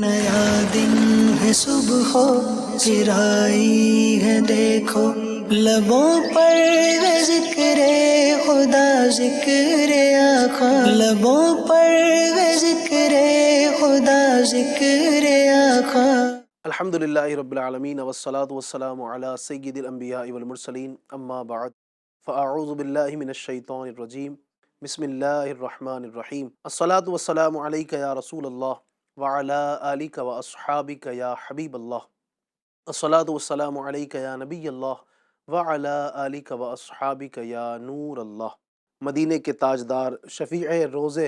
نیا دن ہے صبح چرائی ہے دیکھو، لبوں پر ہے ذکر خدا ذکر آقا، لبوں پر ہے ذکر خدا ذکر آقا۔ الحمدللہ رب العالمین والصلاة والسلام علی سید الانبیاء والمرسلین، اما بعد فاعوذ باللہ من الشیطان الرجیم، بسم اللہ الرحمن الرحیم۔ الصلاة والسلام علیک یا رسول اللہ وعلی آلک واصحابک یا حبیب اللہ، الصلاة والسلام علیک یا نبی اللہ وعلی آلک واصحابک یا نور اللہ۔ مدینے کے تاجدار، شفیع روز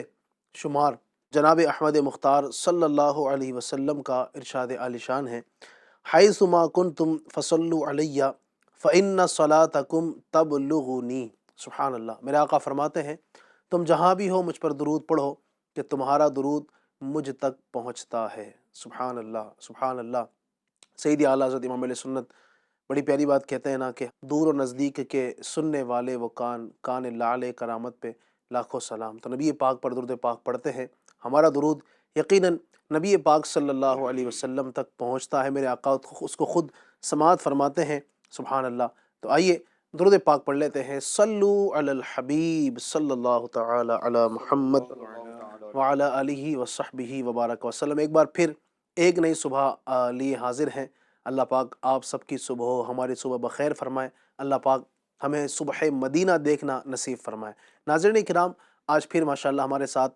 شمار جناب احمد مختار صلی اللہ علیہ وسلم کا ارشاد عالی شان ہے، حیث ما کنتم فصلوا علی فإن صلاتکم تبلغنی۔ سبحان اللہ، میرے آقا فرماتے ہیں تم جہاں بھی ہو مجھ پر درود پڑھو کہ تمہارا درود مجھ تک پہنچتا ہے۔ سبحان اللہ، سبحان اللہ۔ سیدی اعلیٰ حضرت امام علیہ سنت بڑی پیاری بات کہتے ہیں نا کہ دور و نزدیک کے سننے والے وہ کان لعل کرامت پہ لاکھوں سلام۔ تو نبی پاک پر درود پاک پڑھتے ہیں، ہمارا درود یقیناً نبی پاک صلی اللہ علیہ وسلم تک پہنچتا ہے۔ میرے آقا اس کو خود سماعت فرماتے ہیں، سبحان اللہ۔ تو آئیے درود پاک پڑھ لیتے ہیں۔ صلو علی الحبیب صلی اللہ تعالی علی محمد وعلی آلہ وصحبہ وبارک وسلم۔ ایک بار پھر ایک نئی صبح لیے حاضر ہیں۔ اللہ پاک آپ سب کی صبح ہماری صبح بخیر فرمائے۔ اللہ پاک ہمیں صبح مدینہ دیکھنا نصیب فرمائے۔ ناظرین کرام، آج پھر ماشاءاللہ ہمارے ساتھ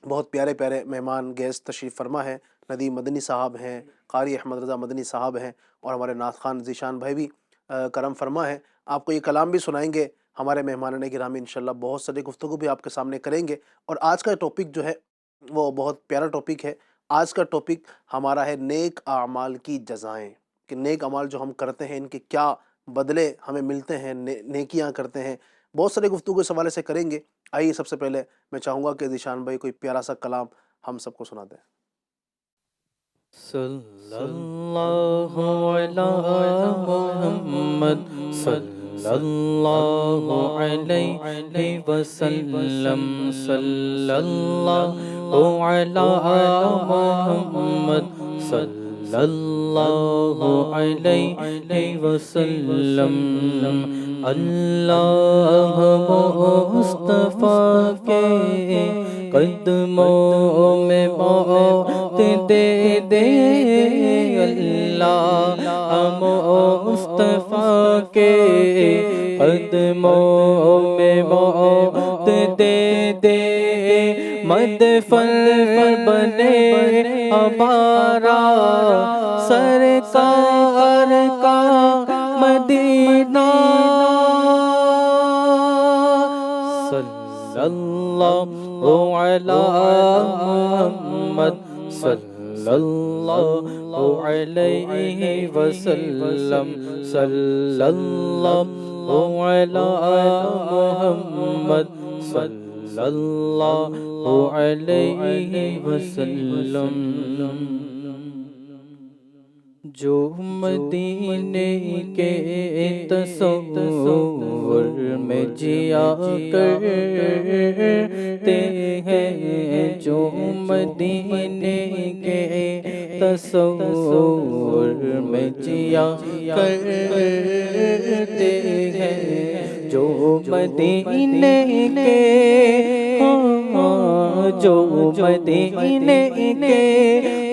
بہت پیارے پیارے مہمان گیسٹ تشریف فرما ہیں۔ ندیم مدنی صاحب ہیں، قاری احمد رضا مدنی صاحب ہیں، اور ہمارے نعت خوان ذیشان بھائی بھی کرم فرما ہیں۔ آپ کو یہ کلام بھی سنائیں گے ہمارے مہمانان گرامی، انشاءاللہ بہت ساری گفتگو بھی آپ کے سامنے کریں گے۔ اور آج کا ٹاپک جو ہے وہ بہت پیارا ٹاپک ہے۔ آج کا ٹاپک ہمارا ہے نیک اعمال کی جزائیں، کہ نیک اعمال جو ہم کرتے ہیں ان کے کیا بدلے ہمیں ملتے ہیں، نیکیاں کرتے ہیں، بہت سارے گفتگو اس حوالے سے کریں گے۔ آئیے سب سے پہلے میں چاہوں گا کہ ذیشان بھائی کوئی پیارا سا کلام ہم سب کو سنا دیں۔ صلی اللہ علی محمد صلی اللہ علیہ وسلم، صلی اللہ علی محمد صلی اللہ علیہ وسلم۔ اللہ مصطفیٰ کے قدموں میں موت دے دے، اللہ مصطفیٰ کے قدموں میں موت دے دے، مدفن بنے ہمارا سرکار کا مدینہ، صلی اللہ علی محمد صلی اللہ علیہ وسلم، صلی اللہ علی محمد صلی اللہ علیہ وسلم۔ جو مدینے کے تصور میں جیا کرتے ہیں، جو مدینے کے تصور میں جیا کرتے ہیں، جو مدینے کے جو مدینے کے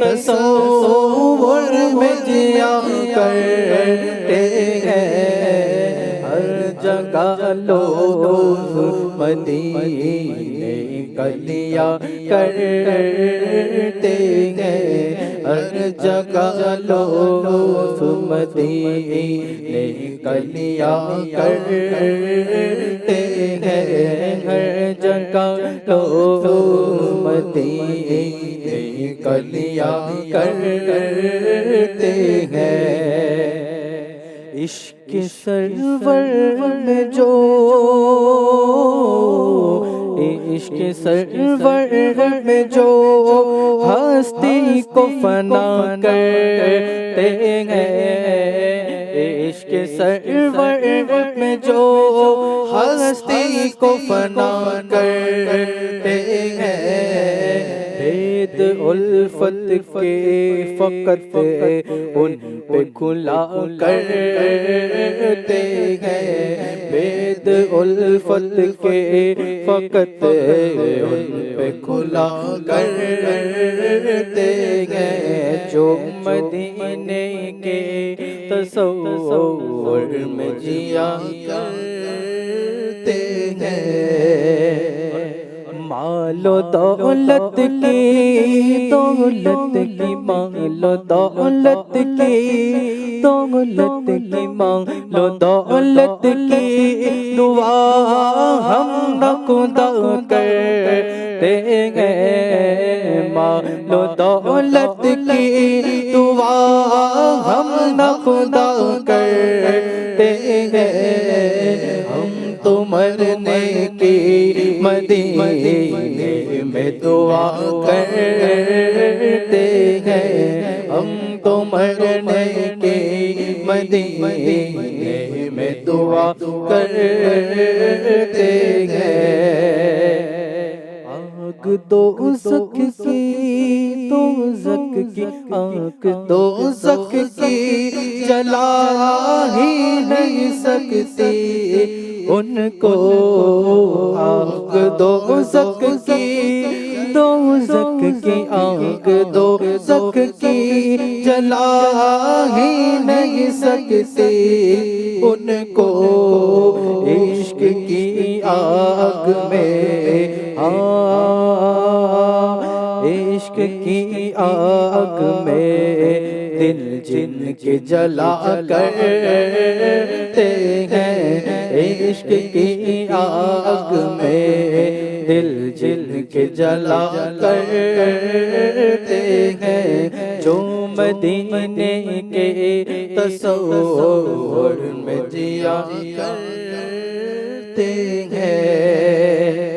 تصور میں جیا کرتے ہیں، ہر جگہ لوگ مدینے کا لیا کرتے ہیں، ہر جگہ لوگ مدینے کا لیا کرتے ہیں، ہر جگہ لوگ مدینے کا لیا کرتے ہیں۔ عشق سرور میں جو، عشق سرور میں جو ہستی کو فنا کرتے ہیں، عشق سرور میں جو ہستی کو فنا کرتے ہیں، بید الفت کے فقط ان پہ کھلا کرتے ہیں، بید الفت کے فقط ان پہ کھلا کرتے ہیں، جو مدینے کے تصور میں جیا کرتے ہیں۔ مال و دولت کی دولت کی مال و دولت کی دولت کی مال و دولت کی دعا ہم نہ خدا کرتے ہیں، مال و دولت کی دعا ہم نہ خدا کرتے ہیں، ہم تو مرنے کی مدینے میں دعا کرتے ہیں، ہم تو مرنے کی مدینے میں دعا کرتے ہیں۔ آگ دوزخ کی دوزخ کی آگ دوزخ کی جلا ہی نہیں سکتی ان کو، آگ دوزخ کی دوزخ کی آگ دوزخ کی جلا ہی نہیں سکتی ان کو، عشق کی آگ میں عشق کی آگ میں دل جن کے جلا کرتے ہیں، عشق کی آگ میں دل جن کے جلا کرتے ہیں، جو مدینے کے تصور میں جیا کرتے ہیں۔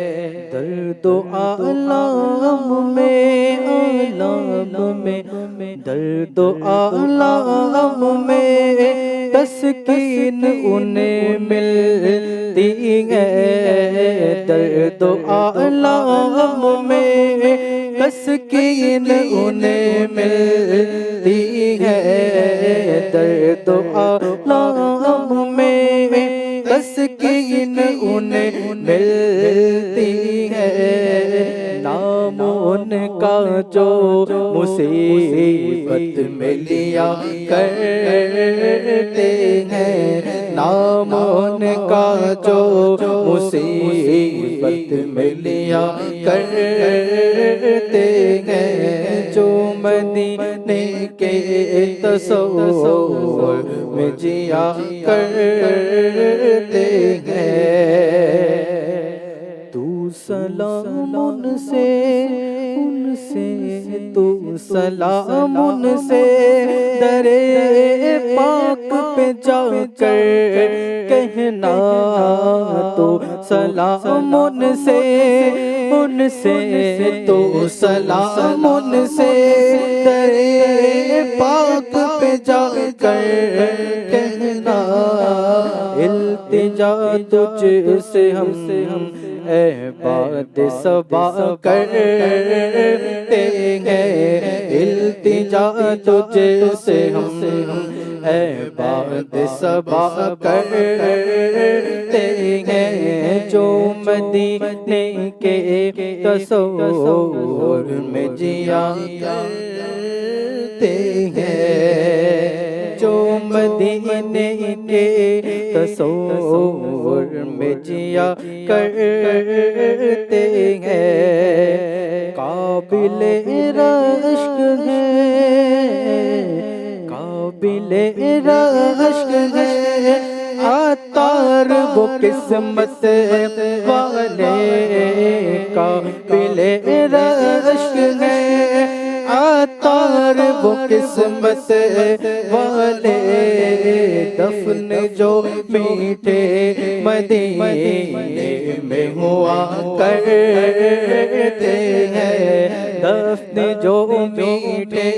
درد و آلام میں درد و آلام میں تسکین انہیں ملتی ہے، درد و آلام میں تسکین انہیں ملتی ہے، درد و آلام میں تسکین انہیں ملتی ہے، نام ان کا جو مصیبت میں لیا کرتے ہیں، نام ان کا جو مصیبت میں لیا کرتے ہیں، جو مدینے کے تصور میں جیا کرتے ہیں۔ تو سلام ان سے تو سلام ان سے درے پاک پہ جا کر کہنا، تو سلام ان سے تو سلام ان سے درے پاک پہ جا کر کہنا، التجا تجھ سے ہم اے باد صبا کرتے ہیں، التجا تجھ سے ہم اے باد صبا کرتے ہیں، جو مدینے کے تصور میں جیا کرتے ہیں، جو مدینے کے تصور میں جیا کرتے ہیں، قابل رشک ہے قابل رشک ہے عطار وہ قسمت والے، قابل رشک ہے عطار وہ قسمت والے، دفن جو میٹھے مدینے میں ہوا کرتے ہیں، دفن جو میٹھے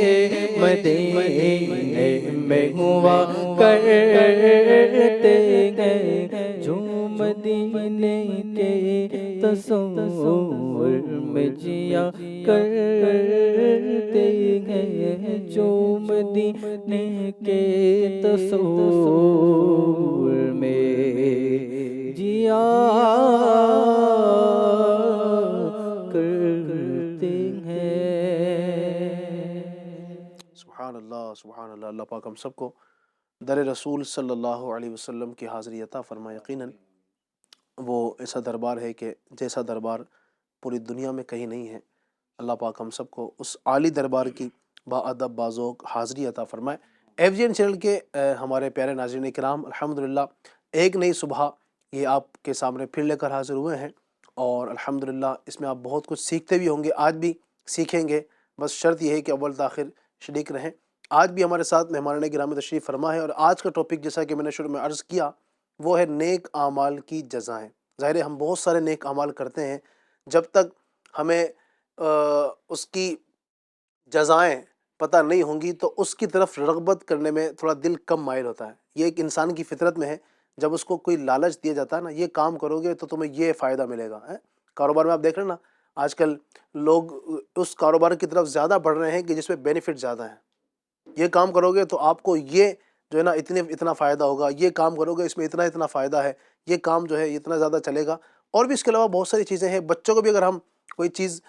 مدینے میں ہوا کرتے ہیں، جو مدینے کے تصور میں جیا کرتے ہیں جو مدینے کے تصور میں جیا کرتے ہیں۔ سبحان اللہ، اللہ پاک ہم سب کو در رسول صلی اللہ علیہ وسلم کی حاضری عطا فرمائے۔ یقیناً وہ ایسا دربار ہے کہ جیسا دربار پوری دنیا میں کہیں نہیں ہے۔ اللہ پاک ہم سب کو اس عالی دربار کی با ادب باذوق حاضری عطا فرمائے۔ FGN چینل کے ہمارے پیارے ناظرین کرام، الحمدللہ ایک نئی صبح یہ آپ کے سامنے پھر لے کر حاضر ہوئے ہیں، اور الحمدللہ اس میں آپ بہت کچھ سیکھتے بھی ہوں گے، آج بھی سیکھیں گے، بس شرط یہ ہے کہ اول تاخیر شریک رہیں۔ آج بھی ہمارے ساتھ مہمان گرامی تشریف فرما ہے، اور آج کا ٹاپک جیسا کہ میں نے شروع میں عرض کیا وہ ہے نیک اعمال کی جزائیں۔ ظاہر ہے ہم بہت سارے نیک اعمال کرتے ہیں، جب تک ہمیں اس کی جزائیں پتہ نہیں ہوں گی تو اس کی طرف رغبت کرنے میں تھوڑا دل کم مائل ہوتا ہے۔ یہ ایک انسان کی فطرت میں ہے، جب اس کو کوئی لالچ دیا جاتا ہے نا، یہ کام کرو گے تو تمہیں یہ فائدہ ملے گا۔ کاروبار میں آپ دیکھ رہے ہیں نا، آج کل لوگ اس کاروبار کی طرف زیادہ بڑھ رہے ہیں کہ جس میں بینیفٹ زیادہ ہیں۔ یہ کام کرو گے تو آپ کو یہ جو ہے نا اتنا فائدہ ہوگا، یہ کام کرو گے اس میں اتنا فائدہ ہے، یہ کام جو ہے اتنا زیادہ چلے گا۔ اور بھی اس کے علاوہ بہت ساری چیزیں ہیں۔ بچوں کو بھی اگر ہم کوئی چیز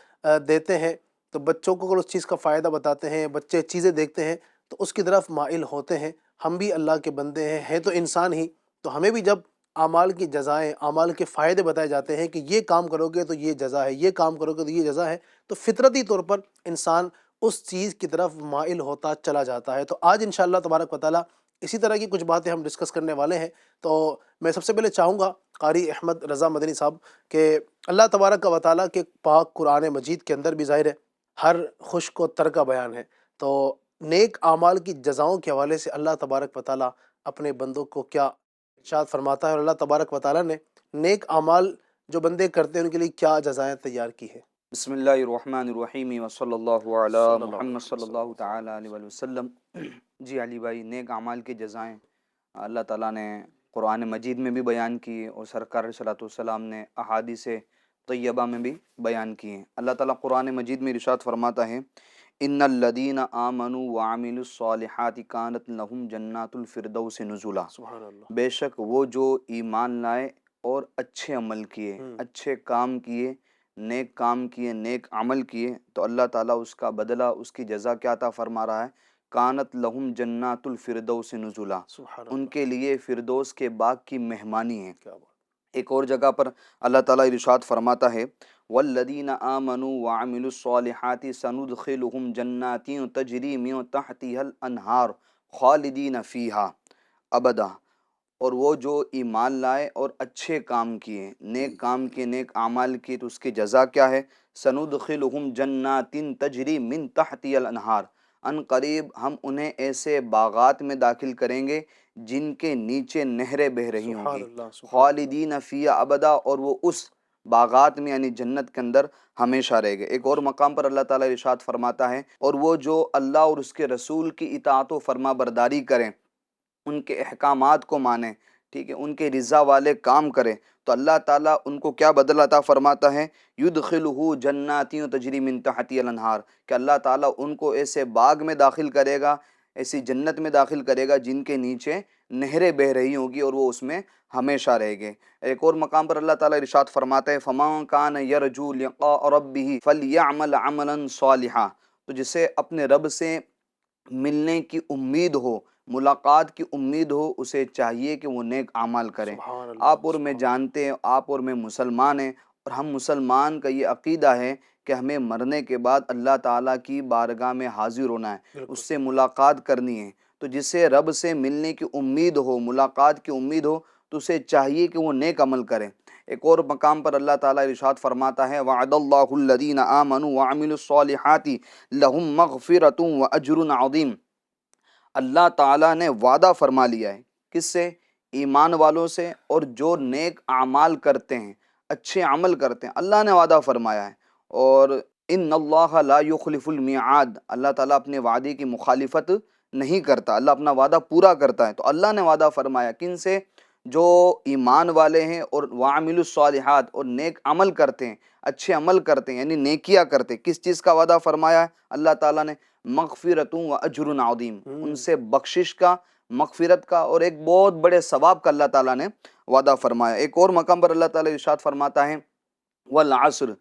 دیتے ہیں تو بچوں کو اگر اس چیز کا فائدہ بتاتے ہیں، بچے چیزیں دیکھتے ہیں تو اس کی طرف مائل ہوتے ہیں۔ ہم بھی اللہ کے بندے ہیں تو انسان ہی، تو ہمیں بھی جب اعمال کی جزائیں، اعمال کے فائدے بتائے جاتے ہیں کہ یہ کام کرو گے تو یہ جزا ہے، یہ کام کرو گے تو یہ جزا ہے، تو فطرتی طور پر انسان اس چیز کی طرف مائل ہوتا چلا جاتا ہے۔ تو آج انشاءاللہ تبارک و تعالیٰ اسی طرح کی کچھ باتیں ہم ڈسکس کرنے والے ہیں۔ تو میں سب سے پہلے چاہوں گا قاری احمد رضا مدنی صاحب کہ اللہ تبارک و تعالیٰ کے پاک قرآن مجید کے اندر بھی ظاہر ہے ہر خشک و تر کا بیان ہے، تو نیک اعمال کی جزاؤں کے حوالے سے اللہ تبارک و تعالیٰ اپنے بندوں کو کیا ارشاد فرماتا ہے، اور اللہ تبارک و تعالیٰ نے نیک اعمال جو بندے کرتے ہیں ان کے لیے کیا جزائیں تیار کی ہے۔ بسم اللہ الرحمن الرحیم وصلی اللہ علی محمد صلی اللہ تعالی علیہ وآلہ وسلم۔ جی علی بھائی، نیک اعمال کی جزائیں اللہ تعالیٰ نے قرآن مجید میں بھی بیان کی، اور سرکار صلی اللہ علیہ وسلم نے احادیث طیبہ میں بھی بیان کی ہیں۔ اللہ تعالیٰ قرآن مجید میں ارشاد فرماتا ہے، ان الذین آمنوا وعملوا الصالحات کانت لہم جنات الفردوس نزلا۔ سبحان اللہ۔ بے شک وہ جو ایمان لائے اور اچھے عمل کیے، اچھے کام کیے، نیک کام کیے، نیک عمل کیے، تو اللہ تعالیٰ اس کا بدلہ، اس کی جزا کیا عطا فرما رہا ہے؟ کانت لہم جنات الفردوس نزلا، سبحان ان اللہ، کے لیے فردوس کے باغ کی مہمانی ہے۔ کیا بات۔ ایک اور جگہ پر اللہ تعالیٰ ارشاد فرماتا ہے، والذین آمنوا وعملوا الصالحات سندخلہم جنات تجری من تحتها الانہار خالدین فیہا ابدا۔ اور وہ جو ایمان لائے اور اچھے کام کیے، نیک کام کیے، نیک اعمال کیے، تو اس کی جزا کیا ہے؟ سندخلہم جنات تجری من تحتها الانہار، ان قریب ہم انہیں ایسے باغات میں داخل کریں گے جن کے نیچے نہریں بہہ رہی ہوں سبحان گی، اللہ، سبحان خالدین فیہا ابدا، اور وہ اس باغات میں یعنی جنت کے اندر ہمیشہ رہے گے۔ ایک اور مقام پر اللہ تعالیٰ ارشاد فرماتا ہے، اور وہ جو اللہ اور اس کے رسول کی اطاعت و فرما برداری کریں، ان کے احکامات کو مانیں، ٹھیک ہے، ان کے رضا والے کام کریں، تو اللہ تعالیٰ ان کو کیا بدلہ عطا فرماتا ہے؟ یدخلہ جنات تجری من تحتها الانہار، کہ اللہ تعالیٰ ان کو ایسے باغ میں داخل کرے گا، ایسی جنت میں داخل کرے گا جن کے نیچے نہریں بہہ رہی ہوں گی، اور وہ اس میں ہمیشہ رہے گے۔ ایک اور مقام پر اللہ تعالیٰ ارشاد فرماتا ہے، فَمَن كَانَ يَرْجُو لِقَاءَ رَبِّهِ فَلْيَعْمَلْ عَمَلًا صَالِحًا، تو جسے اپنے رب سے ملنے کی امید ہو، ملاقات کی امید ہو، اسے چاہیے کہ وہ نیک اعمال کریں۔ سبحان اللہ، آپ اور میں جانتے ہیں، آپ اور میں مسلمان ہیں، اور ہم مسلمان کا یہ عقیدہ ہے کہ ہمیں مرنے کے بعد اللہ تعالیٰ کی بارگاہ میں حاضر ہونا ہے، بالکل اس سے ملاقات کرنی ہے۔ تو جسے رب سے ملنے کی امید ہو، ملاقات کی امید ہو، تو اسے چاہیے کہ وہ نیک عمل کرے۔ ایک اور مقام پر اللہ تعالیٰ ارشاد فرماتا ہے، وعد اللہ الذین آمنوا وعملوا الصالحات لہم مغفرۃ واجر عظیم۔ اللہ تعالیٰ نے وعدہ فرما لیا ہے، کس سے؟ ایمان والوں سے، اور جو نیک اعمال کرتے ہیں، اچھے عمل کرتے ہیں، اللہ نے وعدہ فرمایا ہے۔ اور ان اللہ لا یخلف المیعاد، اللہ تعالیٰ اپنے وعدے کی مخالفت نہیں کرتا، اللہ اپنا وعدہ پورا کرتا ہے۔ تو اللہ نے وعدہ فرمایا کن سے؟ جو ایمان والے ہیں اور وعامل الصالحات اور نیک عمل کرتے ہیں، اچھے عمل کرتے ہیں، یعنی نیکیاں کرتے ہیں، کس چیز کا وعدہ فرمایا ہے اللہ تعالیٰ نے؟ مغفرۃ و اجر عظیم، ان سے بخشش کا، مغفرت کا اور ایک بہت بڑے ثواب کا اللہ تعالیٰ نے وعدہ فرمایا۔ ایک اور مقام پر اللہ تعالیٰ ارشاد فرماتا ہے والعصر،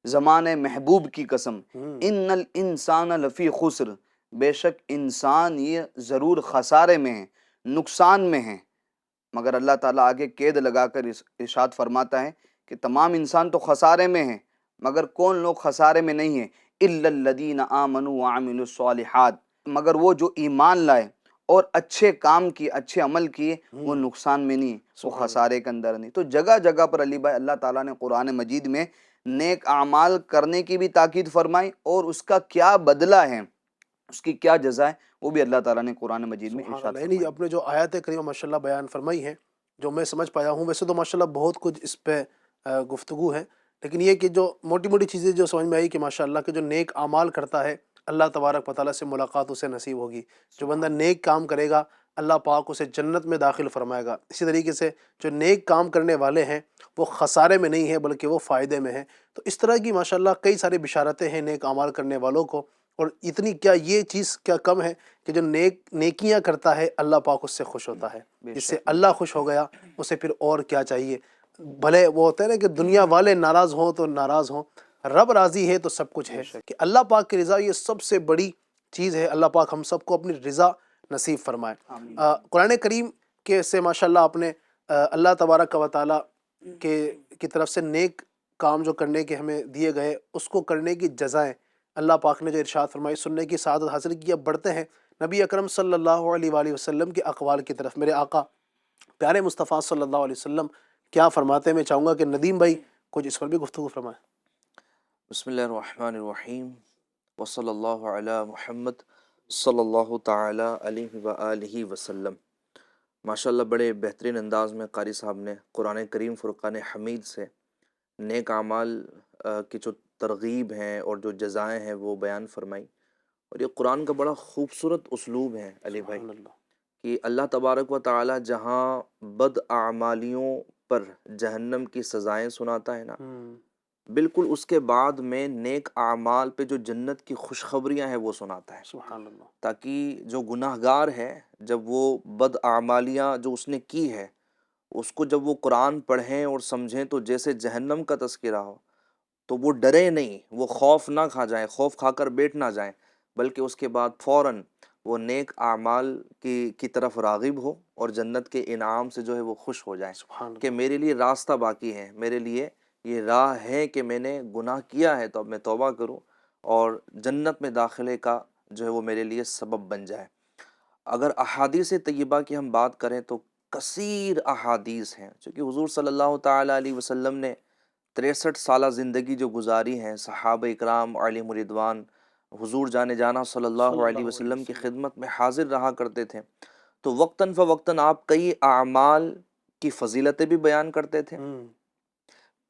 زمانے محبوب کی قسم، ان الانسان لفی خسر، بے شک انسان یہ ضرور خسارے میں ہے، نقصان میں ہے۔ مگر اللہ تعالیٰ آگے قید لگا کر ارشاد فرماتا ہے کہ تمام انسان تو خسارے میں ہیں، مگر کون لوگ خسارے میں نہیں ہیں؟ الا الذین آمنوا وعملوا الصالحات، مگر وہ جو ایمان لائے اور اچھے کام کیے، اچھے عمل کیے، وہ نقصان میں نہیں، وہ خسارے کے اندر نہیں۔ تو جگہ جگہ پر علی بھائی اللہ تعالیٰ نے قرآن مجید میں نیک اعمال کرنے کی بھی تاکید فرمائی، اور اس کا کیا بدلہ ہے، اس کی کیا جزا ہے، وہ بھی اللہ تعالیٰ نے قرآن مجید میں سبحان ارشاد اللہ۔ یعنی فرمائی۔ اپنے جو آیات کریمہ ماشاءاللہ بیان فرمائی ہیں، جو میں سمجھ پایا ہوں، ویسے تو ماشاءاللہ بہت کچھ اس پہ گفتگو ہے، لیکن یہ کہ جو موٹی موٹی چیزیں جو سمجھ میں آئی کہ ماشاءاللہ کہ جو نیک اعمال کرتا ہے اللہ تبارک و تعالیٰ سے ملاقات اسے نصیب ہوگی، جو بندہ نیک کام کرے گا اللہ پاک اسے جنت میں داخل فرمائے گا۔ اسی طریقے سے جو نیک کام کرنے والے ہیں وہ خسارے میں نہیں ہیں بلکہ وہ فائدے میں ہیں۔ تو اس طرح کی ماشاءاللہ کئی ساری بشارتیں ہیں نیک اعمال کرنے والوں کو، اور اتنی کیا یہ چیز کیا کم ہے کہ جو نیکیاں کرتا ہے اللہ پاک اس سے خوش ہوتا ہے، جس سے اللہ خوش ہو گیا اسے پھر اور کیا چاہیے؟ بھلے وہ ہوتا ہے نا کہ دنیا والے ناراض ہوں تو ناراض ہوں، رب راضی ہے تو سب کچھ ہے، کہ اللہ پاک کی رضا یہ سب سے بڑی چیز ہے۔ اللہ پاک ہم سب کو اپنی رضا نصیب فرمائے۔ قرآن کریم کے سے ماشاءاللہ اپنے اللہ تبارک و تعالیٰ کی طرف سے نیک کام جو کرنے کے ہمیں دیے گئے اس کو کرنے کی جزائیں اللہ پاک نے جو ارشاد فرمائی، سننے کی سعادت حاصل کی۔ اب بڑھتے ہیں نبی اکرم صلی اللہ علیہ وآلہ وسلم کے اقوال کی طرف۔ میرے آقا پیارے مصطفیٰ صلی اللہ علیہ وسلم کیا فرماتے ہیں؟ میں چاہوں گا کہ ندیم بھائی کچھ اس پر بھی گفتگو فرمائیں۔ بسم اللہ الرحمن الرحیم وصلی اللہ علی محمد صلی اللہ تعالی علیہ وآلہ وسلم۔ ماشاءاللہ بڑے بہترین انداز میں قاری صاحب نے قرآن کریم فرقان حمید سے نیک اعمال کی جو ترغیب ہیں اور جو جزائیں ہیں وہ بیان فرمائی، اور یہ قرآن کا بڑا خوبصورت اسلوب ہے علی بھائی، سبحان اللہ۔ کہ اللہ تبارک و تعالی جہاں بد اعمالیوں پر جہنم کی سزائیں سناتا ہے نا، بالکل اس کے بعد میں نیک اعمال پہ جو جنت کی خوشخبریاں ہیں وہ سناتا ہے، سبحان اللہ۔ تاکہ جو گناہ گار ہے جب وہ بد اعمالیاں جو اس نے کی ہے اس کو جب وہ قرآن پڑھیں اور سمجھیں تو جیسے جہنم کا تذکرہ ہو، تو وہ ڈرے نہیں، وہ خوف نہ کھا جائیں، خوف کھا کر بیٹھ نہ جائیں، بلکہ اس کے بعد فوراً وہ نیک اعمال کی طرف راغب ہو اور جنت کے انعام سے جو ہے وہ خوش ہو جائیں سبحان اللہ۔ کہ میرے لیے راستہ باقی ہے، میرے لیے یہ راہ ہے کہ میں نے گناہ کیا ہے تو اب میں توبہ کروں اور جنت میں داخلے کا جو ہے وہ میرے لیے سبب بن جائے۔ اگر احادیث طیبہ کی ہم بات کریں تو کثیر احادیث ہیں، چونکہ حضور صلی اللہ تعالیٰ علیہ وسلم نے 63 سالہ زندگی جو گزاری ہے، صحابہ اکرام علیہم رضوان حضور جانے جانا صلی اللہ علیہ وسلم کی خدمت میں حاضر رہا کرتے تھے، تو وقتاً فوقتاً آپ کئی اعمال کی فضیلتیں بھی بیان کرتے تھے،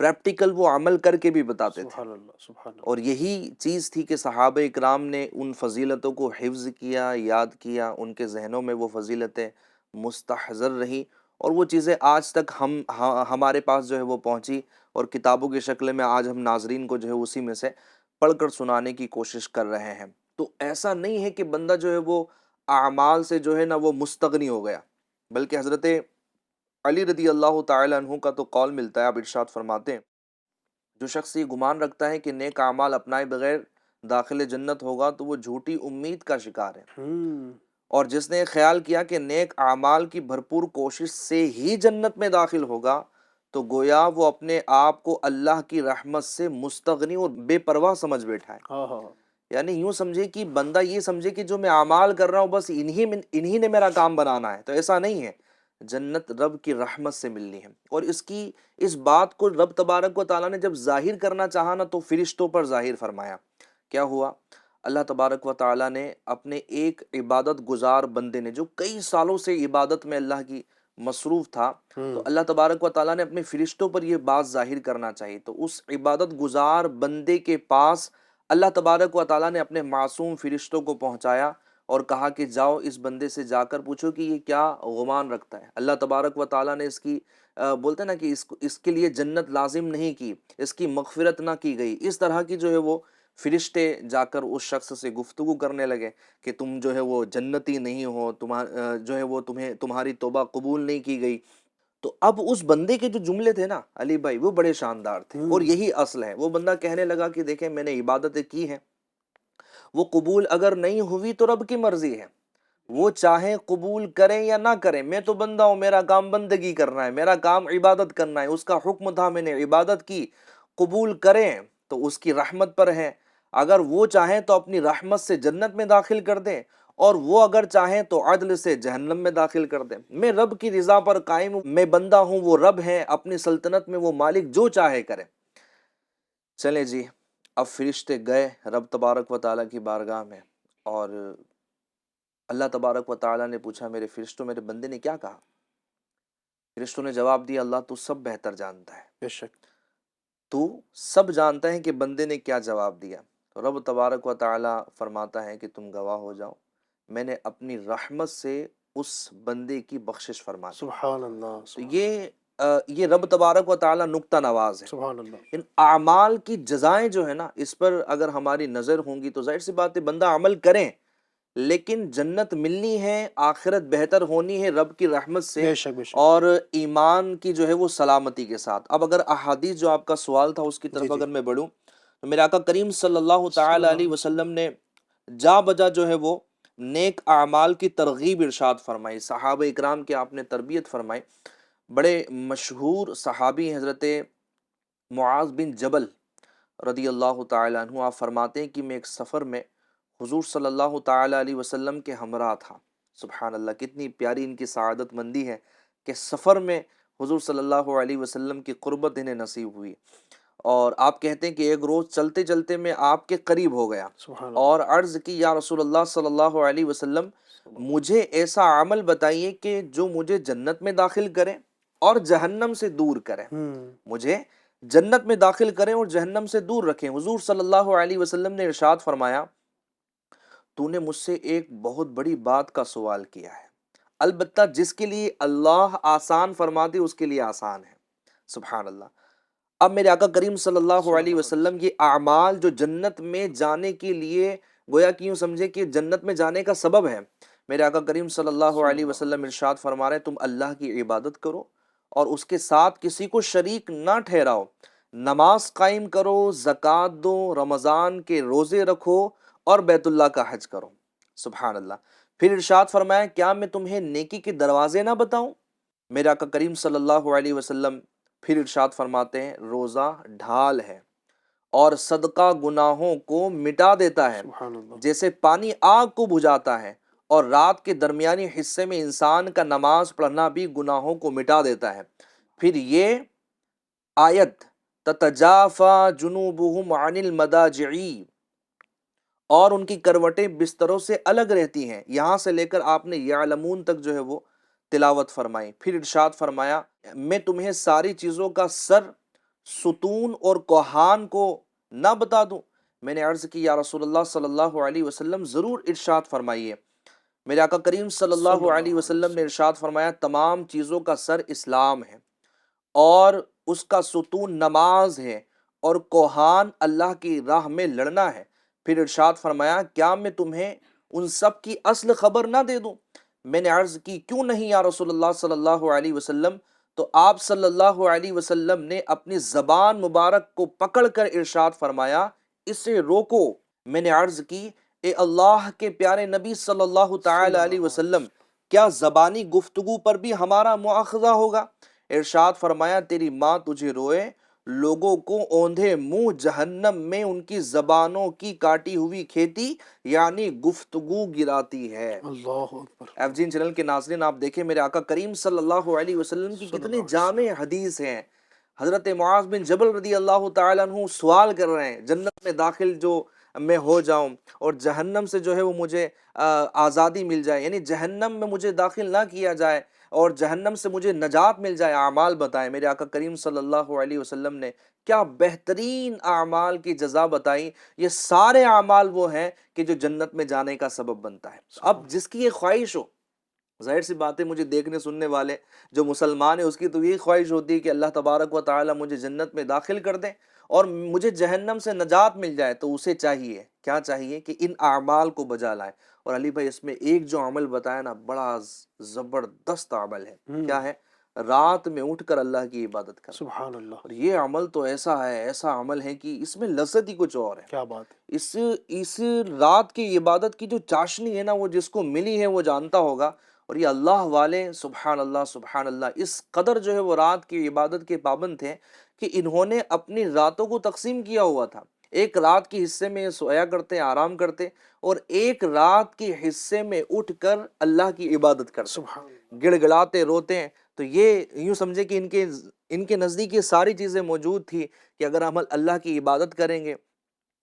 پریکٹیکل وہ عمل کر کے بھی بتاتے تھے، سبحان اللہ۔ سبحان اللہ۔ اور یہی چیز تھی کہ صحابہ اکرام نے ان فضیلتوں کو حفظ کیا، یاد کیا، ان کے ذہنوں میں وہ فضیلتیں مستحضر رہی، اور وہ چیزیں آج تک ہمارے پاس جو ہے وہ پہنچی، اور کتابوں کی شکل میں آج ہم ناظرین کو جو ہے اسی میں سے پڑھ کر سنانے کی کوشش کر رہے ہیں۔ تو ایسا نہیں ہے کہ بندہ جو ہے وہ اعمال سے جو ہے نا وہ مستغنی ہو گیا، بلکہ حضرت علی رضی اللہ تعالی عنہ کا تو قول ملتا ہے، آپ ارشاد فرماتے ہیں جو شخص یہ گمان رکھتا ہے کہ نیک اعمال اپنائے بغیر داخل جنت ہوگا تو وہ جھوٹی امید کا شکار ہے، اور جس نے خیال کیا کہ نیک اعمال کی بھرپور کوشش سے ہی جنت میں داخل ہوگا تو گویا وہ اپنے آپ کو اللہ کی رحمت سے مستغنی اور بے پرواہ سمجھ بیٹھا ہے۔ یعنی یوں سمجھے کہ بندہ یہ سمجھے کہ جو میں اعمال کر رہا ہوں بس انہی نے میرا کام بنانا ہے، تو ایسا نہیں ہے، جنت رب کی رحمت سے ملنی ہے۔ اور اس بات کو رب تبارک و تعالیٰ نے جب ظاہر کرنا چاہا نا تو فرشتوں پر ظاہر فرمایا۔ کیا ہوا؟ اللہ تبارک و تعالیٰ نے اپنے ایک عبادت گزار بندے نے جو کئی سالوں سے عبادت میں اللہ کی مصروف تھا، تو اللہ تبارک و تعالیٰ نے اپنے فرشتوں پر یہ بات ظاہر کرنا چاہیے، تو اس عبادت گزار بندے کے پاس اللہ تبارک و تعالیٰ نے اپنے معصوم فرشتوں کو پہنچایا، اور کہا کہ جاؤ اس بندے سے جا کر پوچھو کہ یہ کیا گمان رکھتا ہے۔ اللہ تبارک و تعالیٰ نے اس کی بولتے ہیں نا کہ اس کے لیے جنت لازم نہیں کی، اس کی مغفرت نہ کی گئی۔ اس طرح کی جو ہے وہ فرشتے جا کر اس شخص سے گفتگو کرنے لگے کہ تم جو ہے وہ جنتی نہیں ہو، جو ہے وہ تمہاری توبہ قبول نہیں کی گئی۔ تو اب اس بندے کے جو جملے تھے نا علی بھائی، وہ بڑے شاندار تھے، اور یہی اصل ہے۔ وہ بندہ کہنے لگا کہ دیکھیں میں نے عبادتیں کی ہیں، وہ قبول اگر نہیں ہوئی تو رب کی مرضی ہے، وہ چاہے قبول کریں یا نہ کریں، میں تو بندہ ہوں، میرا کام بندگی کرنا ہے، میرا کام عبادت کرنا ہے۔ اس کا حکم تھا، میں نے عبادت کی، قبول کریں تو اس کی رحمت پر ہے، اگر وہ چاہیں تو اپنی رحمت سے جنت میں داخل کر دیں، اور وہ اگر چاہیں تو عدل سے جہنم میں داخل کر دیں۔ میں رب کی رضا پر قائم ہوں، میں بندہ ہوں، وہ رب ہے، اپنی سلطنت میں وہ مالک جو چاہے کرے۔ چلیں جی، اب فرشتے گئے رب تبارک و تعالیٰ کی بارگاہ میں، اور اللہ تبارک و تعالیٰ نے پوچھا میرے فرشتوں میرے بندے نے کیا کہا؟ فرشتوں نے جواب دیا اللہ تو سب بہتر جانتا ہے، بے شک تو سب جانتا ہے کہ بندے نے کیا جواب دیا۔ تو رب تبارک و تعالیٰ فرماتا ہے کہ تم گواہ ہو جاؤ، میں نے اپنی رحمت سے اس بندے کی بخشش فرما دی۔ سبحان اللہ، تو یہ رب تبارک و تعالیٰ نکتہ نواز ہے۔ سبحان اللہ، ان اعمال کی جزائیں جو ہے نا، اس پر اگر ہماری نظر ہوں گی تو ظاہر سی بات ہے بندہ عمل کریں، لیکن جنت ملنی ہے، آخرت بہتر ہونی ہے رب کی رحمت سے، بے شک بے شک، اور ایمان کی جو ہے وہ سلامتی کے ساتھ۔ اب اگر احادیث جو آپ کا سوال تھا اس کی جی طرف جی، اگر میں بڑھوں تو میرے آقا کریم صلی اللہ تعالی علیہ وسلم نے جا بجا جو ہے وہ نیک اعمال کی ترغیب ارشاد فرمائی، صحابہ اکرام کی آپ نے تربیت فرمائی۔ بڑے مشہور صحابی ہیں حضرت معاذ بن جبل رضی اللہ تعالیٰ عنہ، آپ فرماتے ہیں کہ میں ایک سفر میں حضور صلی اللہ تعالیٰ علیہ وسلم کے ہمراہ تھا۔ سبحان اللہ، کتنی پیاری ان کی سعادت مندی ہے کہ سفر میں حضور صلی اللہ علیہ وسلم کی قربت انہیں نصیب ہوئی، اور آپ کہتے ہیں کہ ایک روز چلتے چلتے میں آپ کے قریب ہو گیا سبحان اللہ، اور عرض کی یا رسول اللہ صلی اللہ علیہ وسلم مجھے ایسا عمل بتائیے کہ جو مجھے جنت میں داخل کرے اور جہنم سے دور کرے، مجھے جنت میں داخل کریں اور جہنم سے دور رکھیں۔ حضور صلی اللہ علیہ وسلم نے ارشاد فرمایا تو نے مجھ سے ایک بہت بڑی بات کا سوال کیا ہے، البتہ جس کے لیے اللہ آسان فرماتے اس کے لیے آسان ہے۔ سبحان اللہ۔ اب میرے آقا کریم صلی اللہ علیہ وسلم یہ اعمال جو جنت میں جانے کے لیے گویا کہ یوں سمجھے کہ جنت میں جانے کا سبب ہے، میرے آقا کریم صلی اللہ علیہ وسلم ارشاد فرما رہے تم اللہ کی عبادت کرو اور اس کے ساتھ کسی کو شریک نہ ٹھہراؤ، نماز قائم کرو، زکوٰۃ دو، رمضان کے روزے رکھو اور بیت اللہ کا حج کرو۔ سبحان اللہ۔ پھر ارشاد فرمایا کیا میں تمہیں نیکی کے دروازے نہ بتاؤں؟ میرے آقا کریم صلی اللہ علیہ وسلم پھر ارشاد فرماتے ہیں روزہ ڈھال ہے اور صدقہ گناہوں کو مٹا دیتا ہے، سبحان اللہ، جیسے پانی آگ کو بجھاتا ہے، اور رات کے درمیانی حصے میں انسان کا نماز پڑھنا بھی گناہوں کو مٹا دیتا ہے۔ پھر یہ آیت تتجافا جنوبہم عن المضاجع، اور ان کی کروٹیں بستروں سے الگ رہتی ہیں، یہاں سے لے کر آپ نے یعلمون تک جو ہے وہ تلاوت فرمائی۔ پھر ارشاد فرمایا میں تمہیں ساری چیزوں کا سر، ستون اور کوہان کو نہ بتا دوں؟ میں نے عرض کی یا رسول اللہ صلی اللہ علیہ وسلم ضرور، ارشاد فرمائیے۔ میرے آقا کریم صلی اللہ علیہ وسلم نے ارشاد فرمایا تمام چیزوں کا سر اسلام ہے، اور اس کا ستون نماز ہے، اور کوہان اللہ کی راہ میں لڑنا ہے۔ پھر ارشاد فرمایا کیا میں تمہیں ان سب کی اصل خبر نہ دے دوں؟ میں نے عرض کی کیوں نہیں یا رسول اللہ صلی اللہ علیہ وسلم؟ تو آپ صلی اللہ علیہ وسلم نے اپنی زبان مبارک کو پکڑ کر ارشاد فرمایا اسے روکو۔ میں نے عرض کی اے اللہ کے پیارے نبی صلی اللہ تعالی علیہ وسلم، کیا زبانی گفتگو پر بھی ہمارا مواخذہ ہوگا؟ ارشاد فرمایا تیری ماں تجھے روئے، لوگوں کو اوندھے منہ جہنم میں ان کی زبانوں کی کاٹی ہوئی کھیتی یعنی گفتگو گراتی ہے۔ اللہ اکبر، ایف جین چینل کے ناظرین آپ دیکھیں میرے آقا کریم صلی اللہ علیہ وسلم کی کتنے جامع حدیث ہیں۔ حضرت معاذ بن جبل رضی اللہ تعالیٰ عنہ سوال کر رہے ہیں جنت میں داخل جو میں ہو جاؤں اور جہنم سے جو ہے وہ مجھے آزادی مل جائے، یعنی جہنم میں مجھے داخل نہ کیا جائے اور جہنم سے مجھے نجات مل جائے، اعمال بتائیں۔ میرے آقا کریم صلی اللہ علیہ وسلم نے کیا بہترین اعمال کی جزا بتائی۔ یہ سارے اعمال وہ ہیں کہ جو جنت میں جانے کا سبب بنتا ہے۔ اب جس کی یہ خواہش ہو، ظاہر سی بات ہے مجھے دیکھنے سننے والے جو مسلمان ہیں اس کی تو یہی خواہش ہوتی ہے کہ اللہ تبارک و تعالی مجھے جنت میں داخل کر دیں اور مجھے جہنم سے نجات مل جائے، تو اسے چاہیے کیا چاہیے کہ ان اعمال کو بجا لائے۔ اور علی بھائی اس میں ایک جو عمل بتایا نا، بڑا زبردست عمل ہے، کیا ہے؟ رات میں اٹھ کر اللہ کی عبادت کرنا۔ سبحان اللہ، اور یہ عمل تو ایسا ہے، ایسا عمل ہے کہ اس میں لذت ہی کچھ اور ہے۔ کیا بات ہے۔ اس رات کی عبادت کی جو چاشنی ہے نا، وہ جس کو ملی ہے وہ جانتا ہوگا۔ اور یہ اللہ والے سبحان اللہ سبحان اللہ اس قدر جو ہے وہ رات کی عبادت کے پابند تھے کہ انہوں نے اپنی راتوں کو تقسیم کیا ہوا تھا۔ ایک رات کے حصے میں سویا کرتے، آرام کرتے، اور ایک رات کے حصے میں اٹھ کر اللہ کی عبادت کرتے، سبحان اللہ، گڑ گڑاتے روتے ہیں۔ تو یہ یوں سمجھے کہ ان کے نزدیک یہ ساری چیزیں موجود تھی کہ اگر ہم اللہ کی عبادت کریں گے،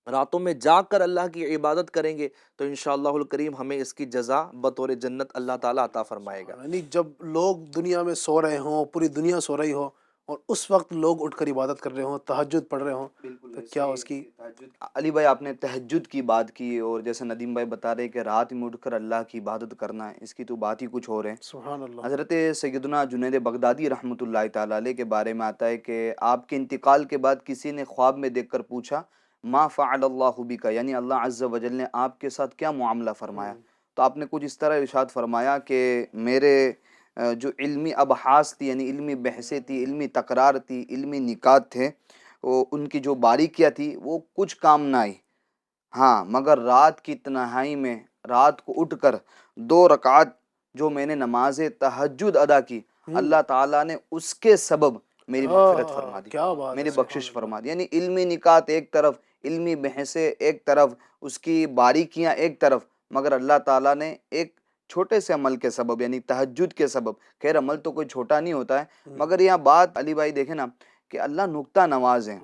راتوں میں جاگ کر اللہ کی عبادت کریں گے، تو انشاءاللہ الکریم ہمیں اس کی جزا بطور جنت اللہ تعالیٰ عطا فرمائے گا۔ یعنی جب لوگ دنیا میں سو رہے ہوں، پوری دنیا سو رہی ہو، اور اس وقت لوگ اٹھ کر عبادت کر رہے ہوں، تہجد پڑھ رہے ہوں، تو کیا اس کی علی بھائی آپ نے تہجد کی بات کی، اور جیسے ندیم بھائی بتا رہے کہ رات میں اٹھ کر اللہ کی عبادت کرنا ہے، اس کی تو بات ہی کچھ اور ہے۔ سبحان اللہ، حضرت سیدنا جنید بغدادی رحمۃ اللہ تعالیٰ علیہ کے بارے میں آتا ہے کہ آپ کے انتقال کے بعد کسی نے خواب میں دیکھ کر پوچھا ما فعل اللہ بک، یعنی اللہ عز و جل نے آپ کے ساتھ کیا معاملہ فرمایا؟ تو آپ نے کچھ اس طرح ارشاد فرمایا کہ میرے جو علمی ابحاث تھی، یعنی علمی بحثیں تھی، علمی تقرار تھی، علمی نکات تھے، وہ ان کی جو باریکیاں تھی وہ کچھ کام نہ آئی، ہاں مگر رات کی تنہائی میں رات کو اٹھ کر 2 رکعت جو میں نے نماز تہجد ادا کی، اللہ تعالیٰ نے اس کے سبب میری مغفرت فرما دی، کیا بات ہے، میری سبحان بخشش اللہ، فرما دی۔ یعنی علمی نکات ایک طرف، علمی بحثیں ایک طرف، اس کی باریکیاں ایک طرف، مگر اللہ تعالیٰ نے ایک چھوٹے سے عمل کے سبب، یعنی تہجد کے سبب، خیر عمل تو کوئی چھوٹا نہیں ہوتا ہے، مگر یہاں بات علی بھائی دیکھیں نا کہ اللہ نکتہ نواز ہے۔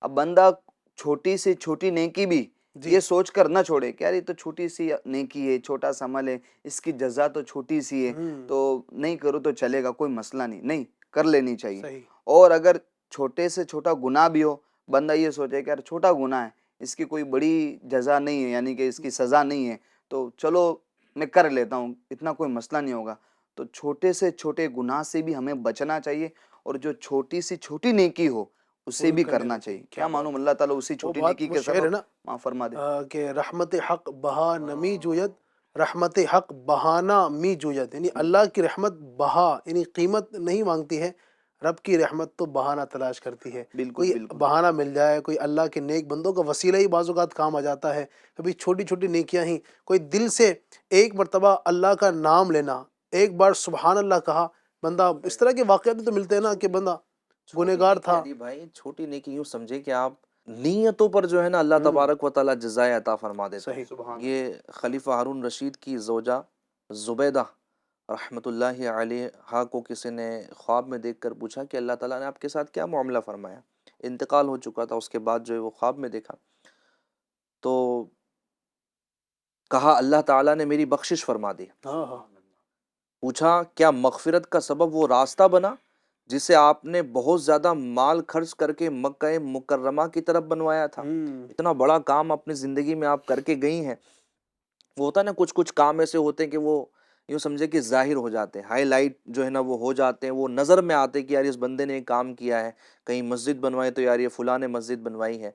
اب بندہ چھوٹی سے چھوٹی نیکی بھی جی، یہ سوچ کر نہ چھوڑے کہ یار یہ تو چھوٹی سی نیکی ہے، چھوٹا سا عمل ہے، اس کی جزا تو چھوٹی سی ہے، تو نہیں کروں تو چلے گا، کوئی مسئلہ نہیں، نہیں کر لینی چاہیے۔ صحیح، اور اگر چھوٹے سے چھوٹا گناہ بھی ہو، بندہ یہ سوچے کہ یار چھوٹا گناہ ہے، اس کی کوئی بڑی جزا نہیں ہے، یعنی کہ اس کی سزا نہیں ہے، تو چلو میں کر لیتا ہوں، اتنا کوئی مسئلہ نہیں ہوگا۔ تو چھوٹے سے چھوٹے گناہ سے بھی ہمیں بچنا چاہیے، اور جو چھوٹی سے چھوٹی نیکی ہو اسے بھی کرنا چاہیے۔ کیا معلوم اللہ تعالیٰ اسی وہ چھوٹی بات نیکی وہ کے شعر ہے سبب نا معاف فرما دے۔ کہ رحمت حق بہا نمی جوید، رحمت حق بہانہ می جوید، یعنی اللہ کی رحمت بہا یعنی قیمت نہیں مانگتی ہے، رب کی رحمت تو بہانہ تلاش کرتی ہے۔ بالکل کوئی بالکل بہانہ مل جائے، کوئی اللہ کے نیک بندوں کا وسیلہ ہی بعض اوقات کام آ جاتا ہے، کبھی چھوٹی چھوٹی نیکیاں ہی، کوئی دل سے ایک مرتبہ اللہ کا نام لینا، ایک بار سبحان اللہ کہا، بندہ اس طرح کے واقعات تو ملتے ہیں نا کہ بندہ گنہگار تھا۔ علی بھائی چھوٹی نیکی یوں سمجھے کہ آپ نیتوں پر جو ہے نا اللہ تبارک و تعالیٰ جزائے عطا فرما دیتا ہے۔ صحیح، یہ خلیفہ ہارون رشید کی زوجہ زبیدہ رحمۃ اللہ علیہا کو کسی نے خواب میں دیکھ کر پوچھا کہ اللہ تعالیٰ نے آپ کے ساتھ کیا معاملہ فرمایا؟ انتقال ہو چکا تھا، اس کے بعد جو ہے وہ خواب میں دیکھا تو کہا اللہ تعالیٰ نے میری بخشش فرما دی۔ ہاں ہاں، پوچھا کیا مغفرت کا سبب وہ راستہ بنا جسے آپ نے بہت زیادہ مال خرچ کر کے مکہ مکرمہ کی طرف بنوایا تھا؟ اتنا بڑا کام اپنی زندگی میں آپ کر کے گئی ہیں۔ وہ ہوتا ہے نا کچھ کام ایسے ہوتے ہیں کہ وہ یوں سمجھے کہ ظاہر ہو جاتے ہیں، ہائی لائٹ جو ہے نا وہ ہو جاتے ہیں، وہ نظر میں آتے کہ یار اس بندے نے کام کیا ہے، کہیں مسجد بنوائی تو یار یہ فلاں نے مسجد بنوائی ہے۔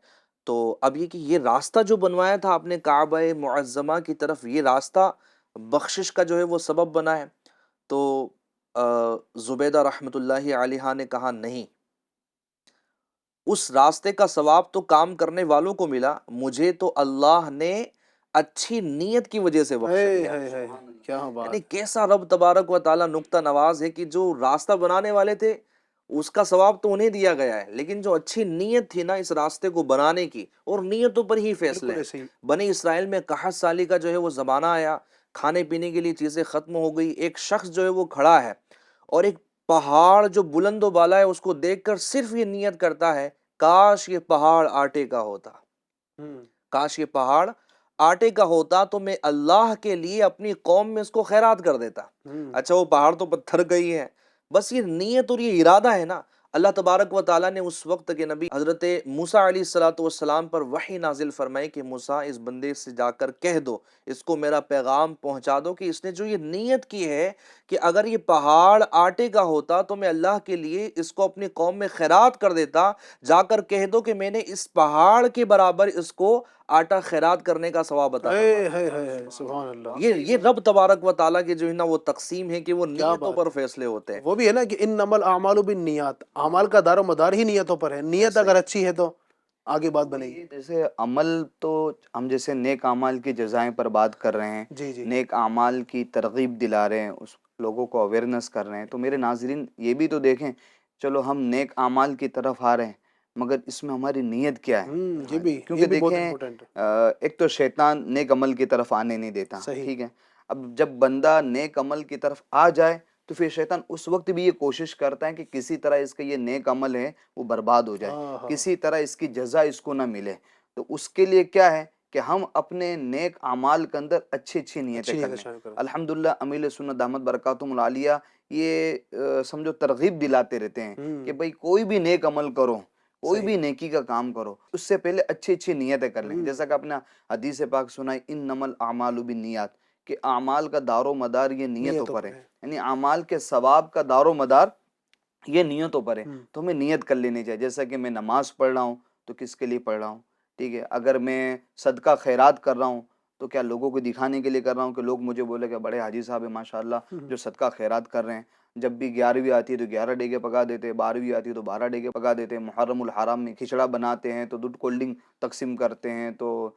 تو اب یہ کہ یہ راستہ جو بنوایا تھا آپ نے کعبہ معظمہ کی طرف، یہ راستہ بخشش کا جو ہے وہ سبب بنا ہے؟ تو زبیدہ رحمۃ اللہ علیہا نے کہا نہیں، اس راستے کا ثواب تو کام کرنے والوں کو ملا، مجھے تو اللہ نے اچھی نیت کی وجہ سے بخش دیا۔ کیا یعنی بات، کیسا رب تبارک و تعالیٰ نکتہ نواز ہے کہ جو راستہ بنانے والے تھے اس کا ثواب تو انہیں دیا گیا ہے، لیکن جو اچھی نیت تھی نا اس راستے کو بنانے کی، اور نیتوں پر ہی فیصلے بالکل ایسے ہی، بنی اسرائیل میں 61 سالی کا جو ہے وہ زمانہ آیا، کھانے پینے کے لیے چیزیں ختم ہو گئی، ایک شخص جو ہے وہ کھڑا ہے اور ایک پہاڑ جو بلند و بالا ہے اس کو دیکھ کر صرف یہ نیت کرتا ہے کاش یہ پہاڑ آٹے کا ہوتا، کاش یہ پہاڑ آٹے کا ہوتا تو میں اللہ کے لیے اپنی قوم میں اس کو خیرات کر دیتا. اچھا وہ پہاڑ تو پتھر گئی ہے، بس یہ نیت اور یہ ارادہ ہے نا. اللہ تبارک و تعالیٰ نے اس وقت کے نبی حضرت موسیٰ علیہ السلام پر وحی نازل فرمائی کہ موسیٰ اس بندے سے جا کر کہہ دو، اس کو میرا پیغام پہنچا دو کہ اس نے جو یہ نیت کی ہے کہ اگر یہ پہاڑ آٹے کا ہوتا تو میں اللہ کے لیے اس کو اپنی قوم میں خیرات کر دیتا. جا کر کہہ دو کہ میں نے اس پہاڑ کے برابر اس کو آٹا خیرات کرنے کا ثواب عطا فرمایا. سبحان اللہ. یہ رب تبارک و تعالیٰ کی جو ہے نا وہ تقسیم ہے کہ وہ کیا نیتوں بات پر فیصلے ہوتے ہیں. وہ بھی ہے نا کہ انما الاعمال بالنیات، اعمال کا دار و مدار ہی نیتوں پر ہے. نیت اگر اچھی ہے تو آگے بات بنے گی. جیسے عمل تو ہم جیسے نیک اعمال کی جزائیں پر بات کر رہے ہیں، جی جی نیک اعمال کی ترغیب دلا رہے ہیں، اس لوگوں کو اویئرنیس کر رہے ہیں، تو میرے ناظرین یہ بھی تو دیکھیں، چلو ہم نیک اعمال کی طرف آ رہے ہیں مگر اس میں ہماری نیت کیا ہے. یہ بھی کیونکہ بہت دیکھیں امپورٹنٹ ہے. ایک تو شیطان نیک عمل کی طرف آنے نہیں دیتا، صحیح. ٹھیک ہے. اب جب بندہ نیک عمل کی طرف آ جائے تو پھر شیطان اس وقت بھی یہ کوشش کرتا ہے کہ کسی طرح اس کا یہ نیک عمل ہے وہ برباد ہو جائے، کسی طرح اس کی جزا اس کو نہ ملے. تو اس کے لیے کیا ہے کہ ہم اپنے نیک اعمال کے اندر اچھی اچھی نیتیں کر لیں. الحمدللہ امیل سنت دامت برکاتہم العالیہ یہ سمجھو ترغیب دلاتے رہتے ہیں کہ بھئی کوئی بھی نیک عمل کرو، کوئی بھی نیکی کا کام کرو، اس سے پہلے اچھی اچھی نیتیں کر لیں. جیسا کہ آپ نے حدیث پاک سنائی انما الاعمال بالنیات، کہ اعمال کا دار و مدار یہ نیتوں پر ہے، یعنی اعمال کے ثواب کا دار و مدار یہ نیتوں پر ہے. تو ہمیں نیت کر لینی چاہیے. جیسا کہ میں نماز پڑھ رہا ہوں تو کس کے لیے پڑھ رہا ہوں، ٹھیک ہے. اگر میں صدقہ خیرات کر رہا ہوں تو کیا لوگوں کو دکھانے کے لیے کر رہا ہوں کہ لوگ مجھے بولے کہ بڑے حاجی صاحب ہیں ماشاءاللہ جو صدقہ خیرات کر رہے ہیں. جب بھی 11ویں آتی ہے تو 11 ڈیگے پکا دیتے، 12ویں آتی ہے تو 12 ڈیگے پکا دیتے، محرم الحرام میں کھچڑا بناتے ہیں تو دودھ کولڈ ڈرنک تقسیم کرتے ہیں، تو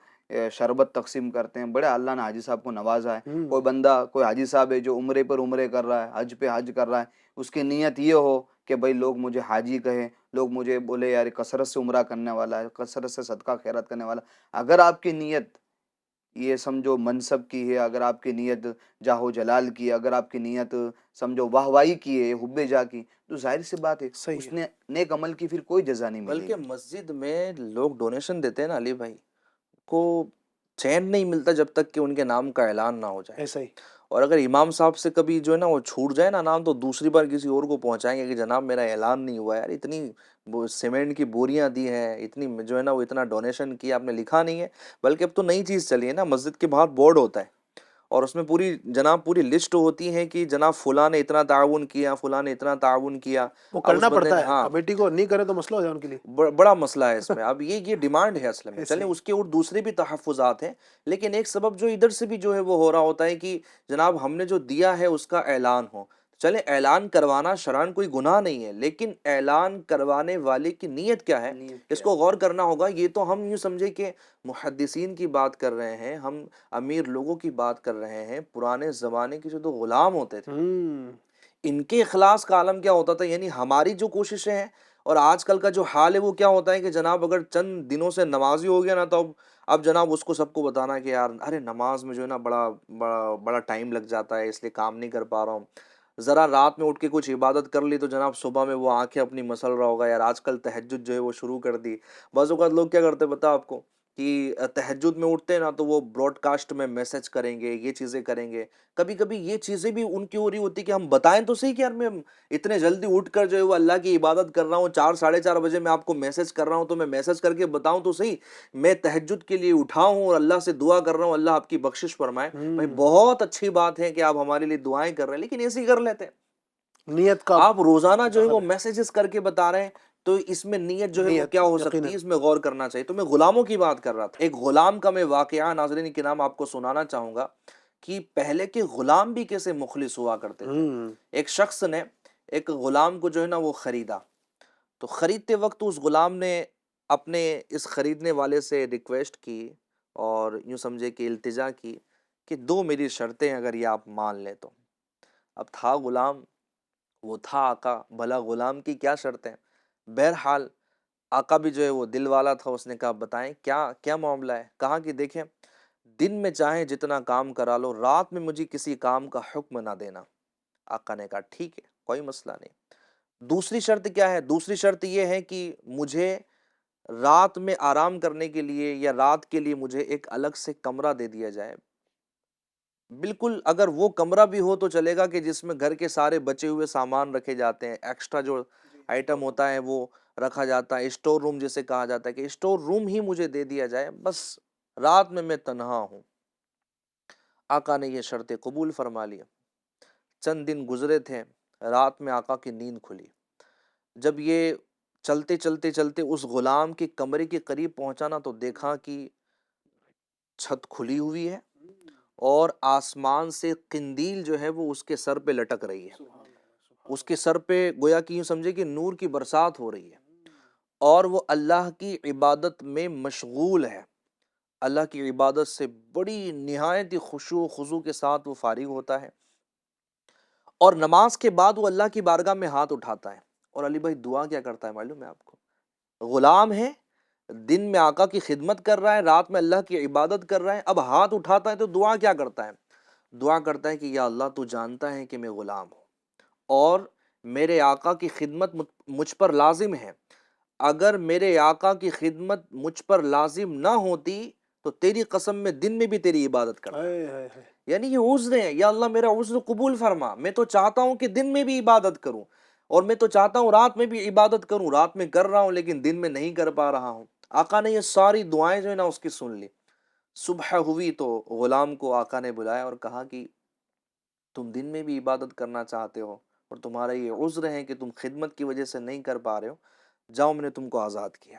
شربت تقسیم کرتے ہیں. بڑے اللہ نے حاجی صاحب کو نوازا ہے. کوئی بندہ کوئی حاجی صاحب ہے جو عمرے پر عمرے کر رہا ہے، حج پہ حج کر رہا ہے، اس کی نیت یہ ہو کہ بھائی لوگ مجھے حاجی کہیں، لوگ مجھے بولے یار کثرت سے عمرہ کرنے والا ہے، کثرت سے صدقہ خیرات کرنے والا. اگر آپ کی نیت یہ سمجھو منصب کی ہے، اگر آپ کی نیت جاہ و جلال کی ہے، اگر آپ کی نیت سمجھو واہوائی کی ہے، حب جا کی، تو ظاہر سی بات ہے اس نے نیک عمل کی پھر کوئی جزا نہیں ملے گی. بلکہ مسجد میں لوگ ڈونیشن دیتے ہیں نا علی بھائی، کو چین نہیں ملتا جب تک کہ ان کے نام کا اعلان نہ ہو جائے. ایسا ہی. اور اگر امام صاحب سے کبھی جو ہے نا وہ چھوٹ جائے نا نام، تو دوسری بار کسی اور کو پہنچائیں گے کہ جناب میرا اعلان نہیں ہوا یار، اتنی سیمنٹ کی بوریاں دی ہیں، اتنی جو ہے نا وہ اتنا ڈونیشن کیا، آپ نے لکھا نہیں ہے. بلکہ اب تو نئی چیز چلی ہے نا، مسجد کے باہر بورڈ ہوتا ہے اور اس میں پوری لسٹ ہوتی ہے کہ جناب فلاں نے اتنا تعاون کیا، فلاں نے اتنا تعاون کیا. وہ اب اس کرنا بندے پڑتا نے، ہے، ہاں کمیٹی کو نہیں کرے تو مسئلہ ہو جائے ان کے لیے. بڑا مسئلہ ہے اس میں. اب یہ ڈیمانڈ ہے اصل میں. چلیں اس کے اور دوسرے بھی تحفظات ہیں، لیکن ایک سبب جو ادھر سے بھی جو ہے وہ ہو رہا ہوتا ہے کہ جناب ہم نے جو دیا ہے اس کا اعلان ہو. چلیں اعلان کروانا شرعاً کوئی گناہ نہیں ہے، لیکن اعلان کروانے والے کی نیت کیا ہے اس کو غور کرنا ہوگا. یہ تو ہم یوں سمجھے کہ محدثین کی بات کر رہے ہیں، ہم امیر لوگوں کی بات کر رہے ہیں. پرانے زمانے کے جو تو غلام ہوتے تھے ان کے اخلاص کا عالم کیا ہوتا تھا. یعنی ہماری جو کوششیں ہیں اور آج کل کا جو حال ہے وہ کیا ہوتا ہے کہ جناب اگر چند دنوں سے نمازی ہو گیا نا تو اب جناب اس کو سب کو بتانا کہ یار ارے نماز میں جو ہے نا بڑا ٹائم لگ جاتا ہے، اس لیے کام نہیں کر پا رہا ہوں. ذرا رات میں اٹھ کے کچھ عبادت کر لی تو جناب صبح میں وہ آنکھیں اپنی مسل رہا ہوگا یار آج کل تہجد جو ہے وہ شروع کر دی. بعض اوقات لوگ کیا کرتے بتا آپ کو کہ تہجد میں اٹھتے ہیں نا تو وہ براڈ کاسٹ میں میسج کریں گے، یہ چیزیں کریں گے. کبھی کبھی یہ چیزیں بھی ان کی ہو رہی ہوتی کہ ہم بتائیں تو صحیح کہ یار میں اتنے جلدی اٹھ کر جو ہے وہ اللہ کی عبادت کر رہا ہوں، 4 ساڑھے 4 بجے میں آپ کو میسج کر رہا ہوں، تو میں میسج کر کے بتاؤں تو صحیح میں تہجد کے لیے اٹھا ہوں اور اللہ سے دعا کر رہا ہوں اللہ آپ کی بخشش فرمائے. بھائی بہت اچھی بات ہے کہ آپ ہمارے لیے دعائیں کر رہے ہیں، لیکن ایسے ہی کر لیتے ہیں. نیت کا آپ روزانہ جو ہے وہ میسیجز کر کے بتا رہے ہیں تو اس میں نیت جو ہے وہ کیا ہو سکتی ہے، اس میں غور کرنا چاہیے. تو میں غلاموں کی بات کر رہا تھا. ایک غلام کا میں واقعہ ناظرین کے نام آپ کو سنانا چاہوں گا کہ پہلے کے غلام بھی کیسے مخلص ہوا کرتے تھے. ایک شخص نے ایک غلام کو جو ہے نا وہ خریدا، تو خریدتے وقت اس غلام نے اپنے اس خریدنے والے سے ریکویسٹ کی اور یوں سمجھے کہ التجا کی کہ دو میری شرطیں اگر یہ آپ مان لیں تو. اب تھا غلام، وہ تھا آقا، بھلا غلام کی کیا شرطیں. بہرحال آقا بھی جو ہے وہ دل والا تھا، اس نے کہا بتائیں کیا معاملہ ہے. کہا کہ دیکھیں دن میں چاہے جتنا کام کرا لو، رات میں مجھے کسی کام کا حکم نہ دینا. آقا نے کہا ٹھیک ہے کوئی مسئلہ نہیں. دوسری شرط کیا ہے؟ دوسری شرط یہ ہے کہ مجھے رات میں آرام کرنے کے لیے یا رات کے لیے مجھے ایک الگ سے کمرہ دے دیا جائے، بالکل اگر وہ کمرہ بھی ہو تو چلے گا کہ جس میں گھر کے سارے بچے ہوئے سامان رکھے جاتے ہیں، ایکسٹرا جو آئٹم ہوتا ہے وہ رکھا جاتا ہے، اسٹور روم جسے کہا جاتا ہے، کہ اسٹور روم ہی مجھے دے دیا جائے، بس رات میں تنہا ہوں۔ آقا نے یہ شرط قبول فرما لیا۔ چند دن گزرے تھے، رات میں آقا کی نیند کھلی۔ جب یہ چلتے چلتے چلتے اس غلام کے کمرے کے قریب پہنچا نا، تو دیکھا کہ چھت کھلی ہوئی ہے اور آسمان سے قندیل جو ہے وہ اس کے سر پہ لٹک رہی ہے، اس کے سر پہ گویا کہ یوں سمجھے کہ نور کی برسات ہو رہی ہے، اور وہ اللہ کی عبادت میں مشغول ہے، اللہ کی عبادت سے بڑی نہایت ہی خشوع و خضوع کے ساتھ وہ فارغ ہوتا ہے، اور نماز کے بعد وہ اللہ کی بارگاہ میں ہاتھ اٹھاتا ہے، اور علی بھائی دعا کیا کرتا ہے معلوم ہے آپ کو؟ غلام ہے، دن میں آقا کی خدمت کر رہا ہے، رات میں اللہ کی عبادت کر رہا ہے، اب ہاتھ اٹھاتا ہے تو دعا کیا کرتا ہے؟ دعا کرتا ہے کہ یا اللہ تو جانتا ہے کہ میں غلام ہوں اور میرے آقا کی خدمت مجھ پر لازم ہے، اگر میرے آقا کی خدمت مجھ پر لازم نہ ہوتی تو تیری قسم میں دن میں بھی تیری عبادت کرتا۔ یعنی یہ عذر ہے، یا اللہ میرا عذر قبول فرما، میں تو چاہتا ہوں کہ دن میں بھی عبادت کروں، اور میں تو چاہتا ہوں رات میں بھی عبادت کروں، رات میں کر رہا ہوں لیکن دن میں نہیں کر پا رہا ہوں۔ آقا نے یہ ساری دعائیں جو ہے نا اس کی سن لی۔ صبح ہوئی تو غلام کو آقا نے بلایا اور کہا کہ تم دن میں بھی عبادت کرنا چاہتے ہو اور تمہارا یہ عذر ہے کہ تم خدمت کی وجہ سے نہیں کر پا رہے ہو، جاؤ میں نے تم کو آزاد کیا۔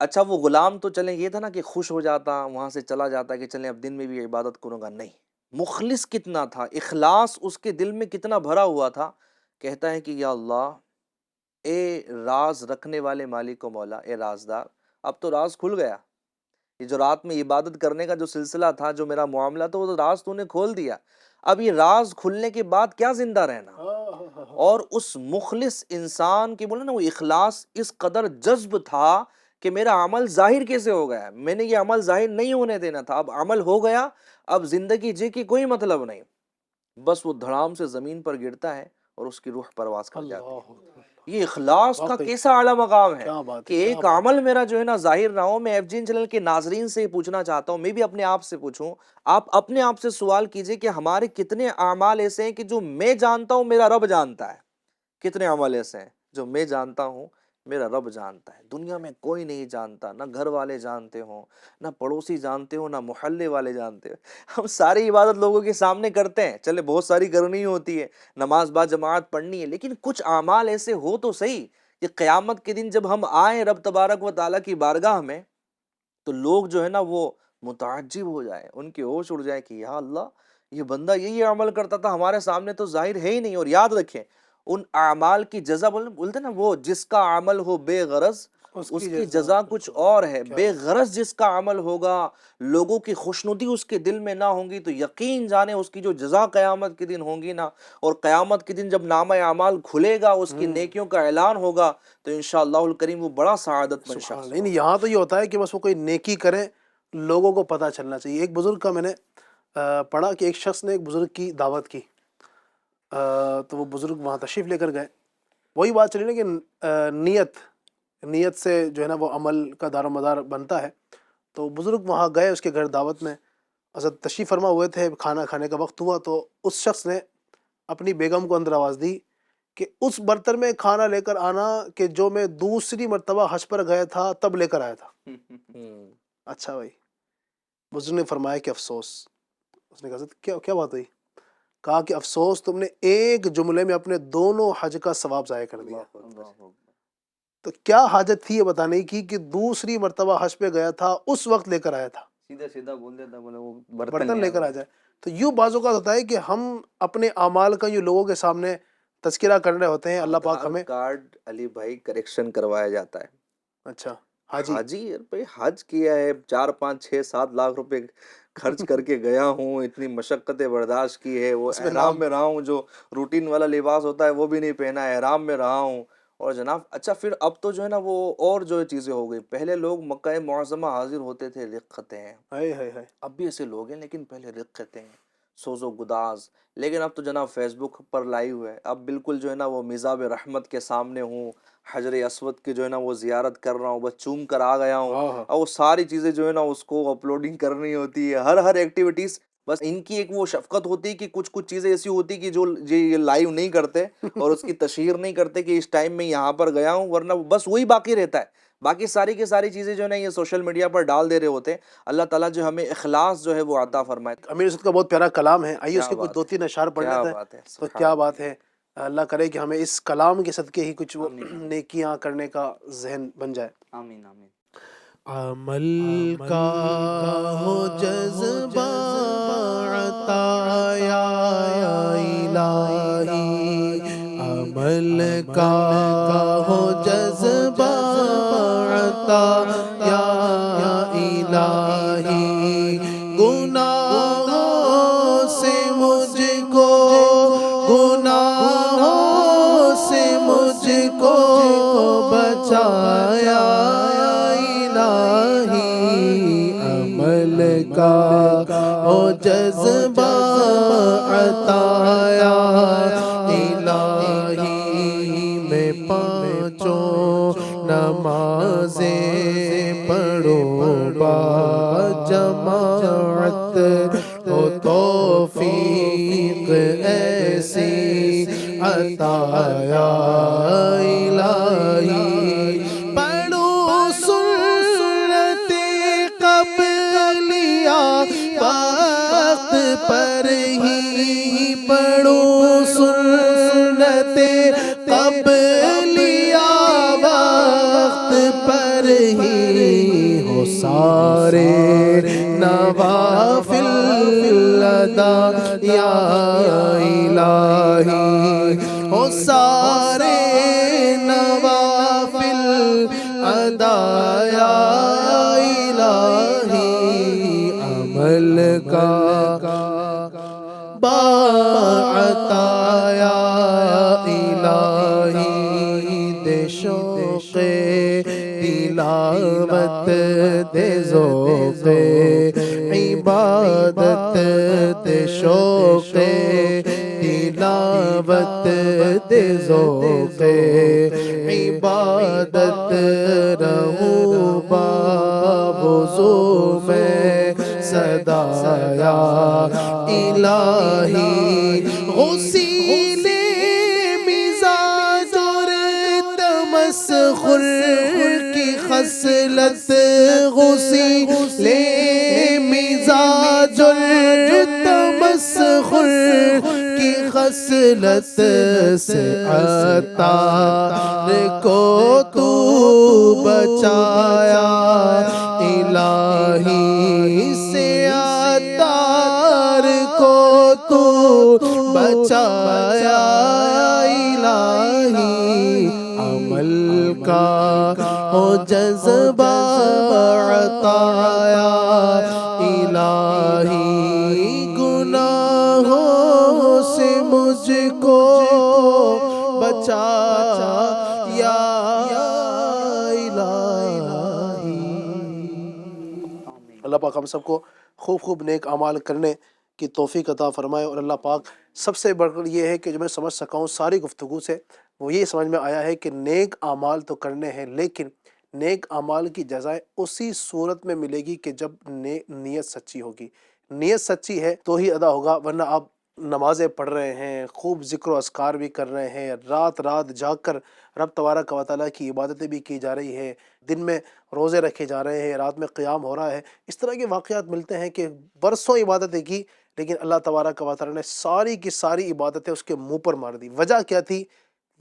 اچھا وہ غلام تو چلیں یہ تھا نا کہ خوش ہو جاتا، وہاں سے چلا جاتا کہ چلیں اب دن میں بھی عبادت کروں گا، نہیں، مخلص کتنا تھا، اخلاص اس کے دل میں کتنا بھرا ہوا تھا، کہتا ہے کہ یا اللہ اے راز رکھنے والے مالک و مولا، اے رازدار، اب تو راز کھل گیا، یہ جو رات میں عبادت کرنے کا جو سلسلہ تھا، جو میرا معاملہ تھا، وہ تو راز تو نے کھول دیا، اب یہ راز کھلنے کے بعد کیا زندہ رہنا۔ اور اس مخلص انسان کی بولے نا وہ اخلاص اس قدر جذب تھا کہ میرا عمل ظاہر کیسے ہو گیا، میں نے یہ عمل ظاہر نہیں ہونے دینا تھا، اب عمل ہو گیا، اب زندگی جی کی کوئی مطلب نہیں، بس وہ دھڑام سے زمین پر گرتا ہے اور اس کی روح پرواز کر جاتی ہے۔ یہ اخلاص کا کیسا اعلیٰ مقام ہے کہ ایک عمل میرا جو ہے نا ظاہر نہ ہو۔ میں ایف جی چینل کے ناظرین سے پوچھنا چاہتا ہوں، میں بھی اپنے آپ سے پوچھوں، آپ اپنے آپ سے سوال کیجئے کہ ہمارے کتنے اعمال ایسے ہیں کہ جو میں جانتا ہوں میرا رب جانتا ہے، کتنے عمل ایسے ہیں جو میں جانتا ہوں میرا رب جانتا ہے، دنیا میں کوئی نہیں جانتا، نہ گھر والے جانتے ہوں، نہ پڑوسی جانتے ہوں، نہ محلے والے جانتے ہوں، ہم ساری عبادت لوگوں کے سامنے کرتے ہیں، چلے بہت ساری کرنی ہوتی ہے، نماز با جماعت پڑھنی ہے، لیکن کچھ اعمال ایسے ہو تو صحیح کہ قیامت کے دن جب ہم آئیں رب تبارک و تعالیٰ کی بارگاہ میں تو لوگ جو ہے نا وہ متعجب ہو جائیں، ان کے ہوش اڑ جائے کہ یا اللہ یہ بندہ یہ عمل کرتا تھا، ہمارے سامنے تو ظاہر ہے ہی نہیں۔ اور یاد رکھیں ان اعمال کی جزا بولتے نا، وہ جس کا عمل ہو بے غرض اس کی جزا کچھ اور ہے، بے غرض جس کا عمل ہوگا، لوگوں کی خوشنودی اس کے دل میں نہ ہوگی، تو یقین جانے اس کی جو جزا قیامت کے دن ہوں گی نا، اور قیامت کے دن جب نامہ اعمال کھلے گا، اس کی نیکیوں کا اعلان ہوگا، تو انشاءاللہ الکریم وہ بڑا سعادت مند شخص نہیں نہیں، یہاں تو یہ ہوتا ہے کہ بس وہ کوئی نیکی کرے، لوگوں کو پتہ چلنا چاہیے۔ ایک بزرگ کا میں نے پڑھا کہ ایک شخص نے ایک بزرگ کی دعوت کی، تو وہ بزرگ وہاں تشریف لے کر گئے، وہی بات چلی نا کہ نیت سے جو ہے نا وہ عمل کا دار و مدار بنتا ہے۔ تو بزرگ وہاں گئے اس کے گھر دعوت میں، حضرت تشریف فرما ہوئے تھے، کھانا کھانے کا وقت ہوا تو اس شخص نے اپنی بیگم کو اندر آواز دی کہ اس برتن میں کھانا لے کر آنا کہ جو میں دوسری مرتبہ حج پر گیا تھا تب لے کر آیا تھا۔ اچھا بھائی، بزرگ نے فرمایا کہ افسوس۔ اس نے کہا حضرت کیا بات ہوئی؟ کہا کہ افسوس تم نے ایک جملے میں اپنے دونوں حج کا ثواب ضائع کر دیا۔ تو کیا حاجت تھی یہ بتانے کی کہ دوسری مرتبہ حج پہ گیا تھا اس وقت لے کر آیا تھا، سیدھا بول دیتا بولے وہ برتن لے کر آ جائے۔ تو یوں بعض اوقات ہوتا ہے کہ ہم اپنے اعمال کا یوں لوگوں کے سامنے تذکرہ کر رہے ہوتے ہیں، اللہ پاک ہمیں کارڈ علی بھائی کریکشن کروایا جاتا ہے۔ اچھا حاجی حاجی بھائی حج کیا ہے، 4 5 6 7 لاکھ روپے خرچ کر کے گیا ہوں، اتنی مشقتیں برداشت کی ہے، وہ اس میں احرام میں رہا ہوں، جو روٹین والا لباس ہوتا ہے وہ بھی نہیں پہنا، احرام میں رہا ہوں، اور جناب اچھا پھر اب تو جو ہے نا وہ اور جو چیزیں ہو گئی، پہلے لوگ مکہ معظمہ حاضر ہوتے تھے رقتیں ہیں، ہائے ہائے ہائے، اب بھی ایسے لوگ ہیں لیکن پہلے رقتیں ہیں، سوز و گداز. لیکن اب تو جناب فیس بک پر لائیو ہے, اب بالکل جو ہے نا وہ میزاب رحمت کے سامنے ہوں, حجر اسود کی جو ہے نا وہ زیارت کر رہا ہوں, بس چوم کر آ گیا ہوں, اور وہ ساری چیزیں جو ہے نا اس کو اپلوڈنگ کرنی ہوتی ہے, ہر ایکٹیویٹیز. بس ان کی ایک وہ شفقت ہوتی ہے کہ کچھ چیزیں ایسی ہوتی کہ جو یہ لائیو نہیں کرتے اور اس کی تشہیر نہیں کرتے کہ اس ٹائم میں یہاں پر گیا ہوں, ورنہ بس وہی باقی رہتا ہے. باقی ساری کی ساری چیزیں جو ہے نا یہ سوشل میڈیا پر ڈال دے رہے ہوتے ہیں. اللہ تعالیٰ جو ہمیں اخلاص جو ہے وہ عطا فرمائے. امیر اسد کا بہت پیارا کلام ہے, آئیے اس کیا کے کچھ بات دو ہے, تین اشعار پڑھ کیا لیتے ہیں. بات ہے, تو سبحان کیا اللہ. بات ہے, اللہ کرے کہ ہمیں اس کلام کے صدقے ہی کچھ وہ آمین آمین نیکیاں کرنے کا ذہن بن جائے. آمین آمین. عمل کا ہو جذبہ عطا یا الہی, عمل کا ہو جذبہ عطا یا الہی, گناہوں سے مجھ کو, گناہوں سے مجھ کو بچایا الہی, عمل کا ہو جذبہ عطا یا الہی, میں پانچوں نمازیں پڑھوں با جماعت, ہو توفیق ایسی عطا یا الہی, پڑھوں سنت قبلیہ وقت پر ہی, پڑھوں سنت قبلیہ وقت پر ہی, ہو سارے نوافل ادا یا الہی, ہو سارے نوافل ادا یا الہی, عمل کا عطا یا الہی, دے شوق تلاوت, دے ذوق عبادت, دے شوق تلاوت, دے ذوق عبادت, رہوں با وضو میں صدا یا الہی, غسیل مزاج اور تمسخر کی خصلت, غسیل مزاج اور تمسخر کی خصلت سے عطار کو تو بچایا الہی, سے عطار کو تو بچایا الہی, عمل کا ہو جذبہ عطا یا الہی, گناہوں سے مجھ کو بچا یا الہی. اللہ پاک ہم سب کو خوب نیک اعمال کرنے کی توفیق عطا فرمائے. اور اللہ پاک سب سے بڑھ کر یہ ہے کہ جو میں سمجھ سکا ہوں ساری گفتگو سے, وہ یہ سمجھ میں آیا ہے کہ نیک اعمال تو کرنے ہیں, لیکن نیک اعمال کی جزائے اسی صورت میں ملے گی کہ جب نیت سچی ہوگی. نیت سچی ہے تو ہی ادا ہوگا, ورنہ آپ نمازیں پڑھ رہے ہیں, خوب ذکر و اذکار بھی کر رہے ہیں, رات جاگ کر رب تبارک و تعالیٰ کی عبادتیں بھی کی جا رہی ہے, دن میں روزے رکھے جا رہے ہیں, رات میں قیام ہو رہا ہے, اس طرح کے واقعات ملتے ہیں کہ برسوں عبادتیں کی, لیکن اللہ تبارک و تعالیٰ نے ساری کی ساری عبادتیں اس کے منہ پر مار دی. وجہ کیا تھی؟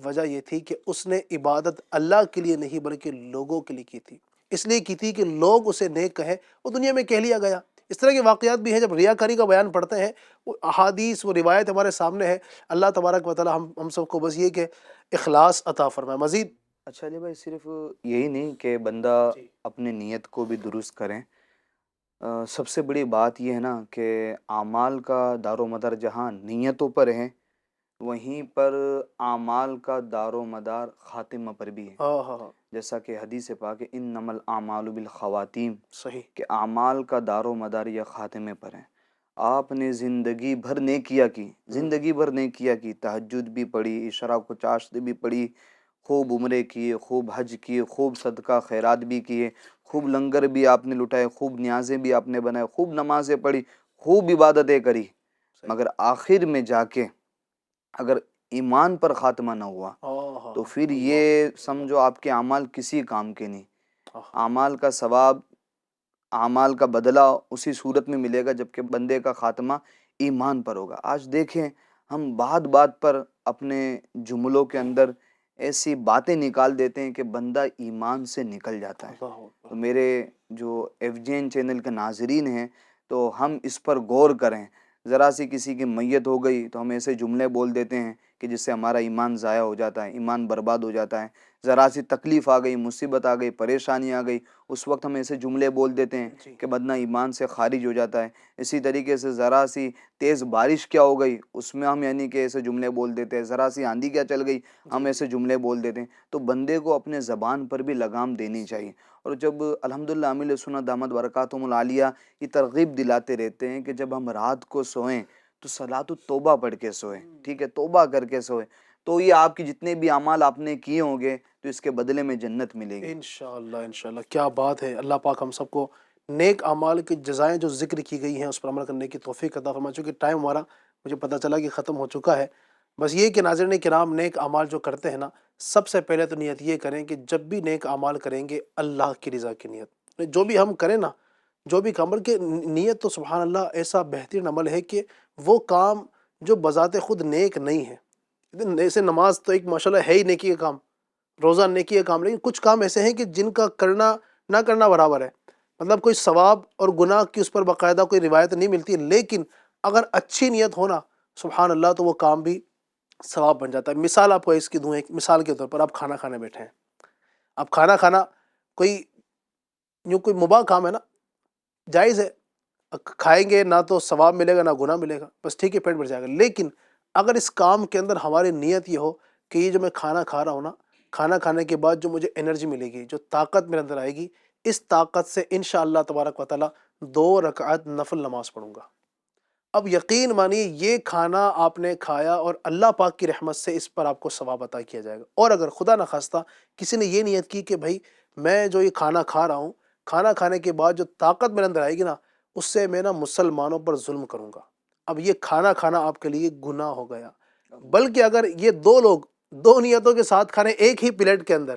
وجہ یہ تھی کہ اس نے عبادت اللہ کے لیے نہیں بلکہ لوگوں کے لیے کی تھی. اس لیے کی تھی کہ لوگ اسے نیک کہیں, وہ دنیا میں کہہ لیا گیا. اس طرح کے واقعات بھی ہیں. جب ریاکاری کا بیان پڑھتے ہیں, وہ احادیث وہ روایت ہمارے سامنے ہے. اللہ تبارک و تعالیٰ ہم سب کو بس یہ کہ اخلاص عطا فرمائے. مزید اچھا علی بھائی، صرف یہی نہیں کہ بندہ اپنی نیت کو بھی درست کریں، سب سے بڑی بات یہ ہے نا کہ اعمال کا دار و مدار جہاں نیتوں پر ہے، وہیں پر اعمال کا دار و مدار خاتمہ پر بھی ہے. جیسا کہ حدیث پاک انما الاعمال بالخواتیم، صحیح کہ اعمال کا دار و مدار یا خاتمے پر ہے. آپ نے زندگی بھر نیکیاں کی، زندگی بھر نیکیاں کی، تہجد بھی پڑھی، اشراق و چاشت بھی پڑھی، خوب عمرے کیے، خوب حج کیے، خوب صدقہ خیرات بھی کیے، خوب لنگر بھی آپ نے لٹائے، خوب نیازیں بھی آپ نے بنائے، خوب نمازیں پڑھی، خوب عبادتیں کری، مگر آخر میں جا کے اگر ایمان پر خاتمہ نہ ہوا تو پھر یہ سمجھو آپ کے اعمال کسی کام کے نہیں۔ اعمال کا ثواب، اعمال کا بدلہ اسی صورت میں ملے گا جب کہ بندے کا خاتمہ ایمان پر ہوگا۔ آج دیکھیں ہم بات بات پر اپنے جملوں کے اندر ایسی باتیں نکال دیتے ہیں کہ بندہ ایمان سے نکل جاتا ہے۔ تو میرے جو ایف جی این چینل کے ناظرین ہیں تو ہم اس پر غور کریں۔ ذرا سی کسی کی میت ہو گئی تو ہم ایسے جملے بول دیتے ہیں کہ جس سے ہمارا ایمان ضائع ہو جاتا ہے، ایمان برباد ہو جاتا ہے۔ ذرا سی تکلیف آ گئی، مصیبت آ گئی، پریشانی آ گئی، اس وقت ہم ایسے جملے بول دیتے ہیں کہ بندہ ایمان سے خارج ہو جاتا ہے۔ اسی طریقے سے ذرا سی تیز بارش کیا ہو گئی اس میں ہم یعنی کہ ایسے جملے بول دیتے ہیں، ذرا سی آندھی کیا چل گئی ہم ایسے جملے بول دیتے ہیں۔ تو بندے کو اپنے زبان پر بھی لگام دینی چاہیے۔ اور جب الحمدللہ امیل سنت دامت برکاتہم العالیہ یہ ترغیب دلاتے رہتے ہیں کہ جب ہم رات کو سوئیں تو صلاۃ التوبہ پڑھ کے سوئیں، ٹھیک ہے، توبہ کر کے سوئیں، تو یہ آپ کی جتنے بھی اعمال آپ نے کیے ہوں گے تو اس کے بدلے میں جنت ملے گی انشاءاللہ انشاءاللہ۔ کیا بات ہے، اللہ پاک ہم سب کو نیک اعمال کی جزائیں جو ذکر کی گئی ہیں اس پر عمل کرنے کی توفیق عطا فرمائے۔ چونکہ ٹائم ہمارا مجھے پتہ چلا کہ ختم ہو چکا ہے۔ بس یہ کہ ناظرین کرام نیک اعمال جو کرتے ہیں نا، سب سے پہلے تو نیت یہ کریں کہ جب بھی نیک اعمال کریں گے اللہ کی رضا کی نیت، جو بھی ہم کریں نا، جو بھی عمل کے نیت تو سبحان اللہ ایسا بہترین عمل ہے کہ وہ کام جو بذات خود نیک نہیں ہے، ایسے نماز تو ایک ماشاءاللہ ہے ہی نیکی کا کام، روزہ نیکی کا کام، لیکن کچھ کام ایسے ہیں کہ جن کا کرنا نہ کرنا برابر ہے، مطلب کوئی ثواب اور گناہ کی اس پر باقاعدہ کوئی روایت نہیں ملتی، لیکن اگر اچھی نیت ہونا سبحان اللہ تو وہ کام بھی ثواب بن جاتا ہے۔ مثال آپ کو اس کی دوں، ایک مثال کے طور پر آپ کھانا کھانے بیٹھے ہیں، اب کھانا کھانا کوئی یوں کوئی مباح کام ہے نا، جائز ہے، کھائیں گے نہ تو ثواب ملے گا نہ گناہ ملے گا، بس ٹھیک ہے پیٹ بھر جائے گا، لیکن اگر اس کام کے اندر ہماری نیت یہ ہو کہ یہ جو میں کھانا کھا رہا ہوں نا، کھانا کھانے کے بعد جو مجھے انرجی ملے گی، جو طاقت میرے اندر آئے گی، اس طاقت سے انشاءاللہ تبارک و تعالی 2 رکعت نفل نماز پڑھوں گا۔ اب یقین مانیے یہ کھانا آپ نے کھایا اور اللہ پاک کی رحمت سے اس پر آپ کو ثواب عطا کیا جائے گا۔ اور اگر خدا نخواستہ کسی نے یہ نیت کی کہ بھائی میں جو یہ کھانا کھا رہا ہوں، کھانا کھانے کے بعد جو طاقت میرے اندر آئے گی نا، اس سے میں نا مسلمانوں پر ظلم کروں گا، اب یہ کھانا کھانا آپ کے لیے گناہ ہو گیا۔ بلکہ اگر یہ 2 لوگ 2 نیتوں کے ساتھ کھانے ایک ہی پلیٹ کے اندر،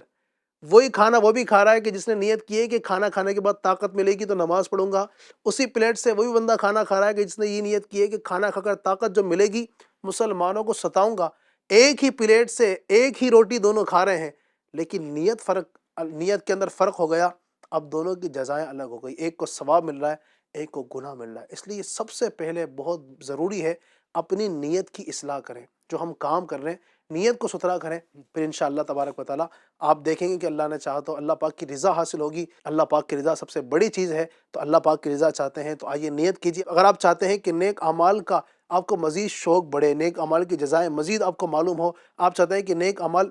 وہی کھانا وہ بھی کھا رہا ہے کہ جس نے نیت کی ہے کہ کھانا کھانے کے بعد طاقت ملے گی تو نماز پڑھوں گا، اسی پلیٹ سے وہی بندہ کھانا کھا رہا ہے کہ جس نے یہ نیت کی ہے کہ کھانا کھا کر طاقت جو ملے گی مسلمانوں کو ستاؤں گا، ایک ہی پلیٹ سے ایک ہی روٹی دونوں کھا رہے ہیں، لیکن نیت کے اندر فرق ہو گیا، اب دونوں کی جزائیں الگ ہو گئی، ایک کو ثواب مل رہا ہے ایک کو گناہ مل رہا ہے۔ اس لیے سب سے پہلے بہت ضروری ہے اپنی نیت کی اصلاح کریں، جو ہم کام کر رہے ہیں نیت کو ستھرا کریں، پھر انشاءاللہ تبارک و تعالیٰ آپ دیکھیں گے کہ اللہ نے چاہا تو اللہ پاک کی رضا حاصل ہوگی۔ اللہ پاک کی رضا سب سے بڑی چیز ہے، تو اللہ پاک کی رضا چاہتے ہیں تو آئیے نیت کیجیے۔ اگر آپ چاہتے ہیں کہ نیک اعمال کا آپ کو مزید شوق بڑھے، نیک اعمال کی جزائیں مزید آپ کو معلوم ہو، آپ چاہتے ہیں کہ نیک اعمال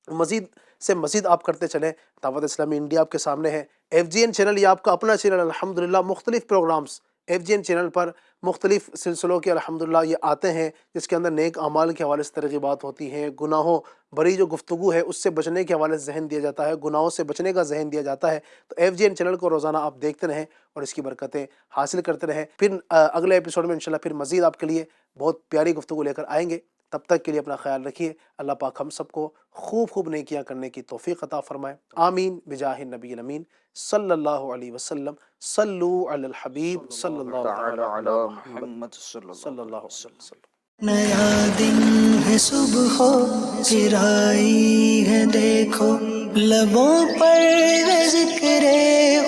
مزید سے مزید آپ کرتے چلیں، دعوت اسلامی انڈیا آپ کے سامنے ہے۔ ایف جی این چینل یہ آپ کا اپنا چینل، الحمدللہ مختلف programs F G N channel پر مختلف سلسلوں کے الحمدللہ یہ آتے ہیں، جس کے اندر نیک اعمال کے حوالے سے ترغیبات ہوتی ہیں، گناہوں بری جو گفتگو ہے اس سے بچنے کے حوالے سے ذہن دیا جاتا ہے، گناہوں سے بچنے کا ذہن دیا جاتا ہے۔ تو ایف جی این چینل کو روزانہ آپ دیکھتے رہیں اور اس کی برکتیں حاصل کرتے رہیں۔ پھر اگلے ایپیسوڈ میں انشاءاللہ پھر مزید آپ کے لیے بہت پیاری گفتگو لے کر آئیں گے۔ تب تک کے لیے اپنا خیال رکھیے، اللہ پاک ہم سب کو خوب خوب نیکیاں کرنے کی توفیق عطا فرمائے، آمین بجاہ النبی الامین صلی اللہ علیہ وسلم۔ صلو علی الحبیب صلی اللہ تعالی تعالی علی علی محمد محمد صلی اللہ علیہ وسلم۔ نیا دن ہے صبح پھر آئی ہے دیکھو، لبوں پر ہے ذکر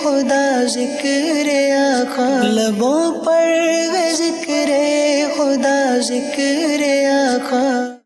خدا ذکر آقا، لبوں پر ہے ذکر خدا ذکر آقا۔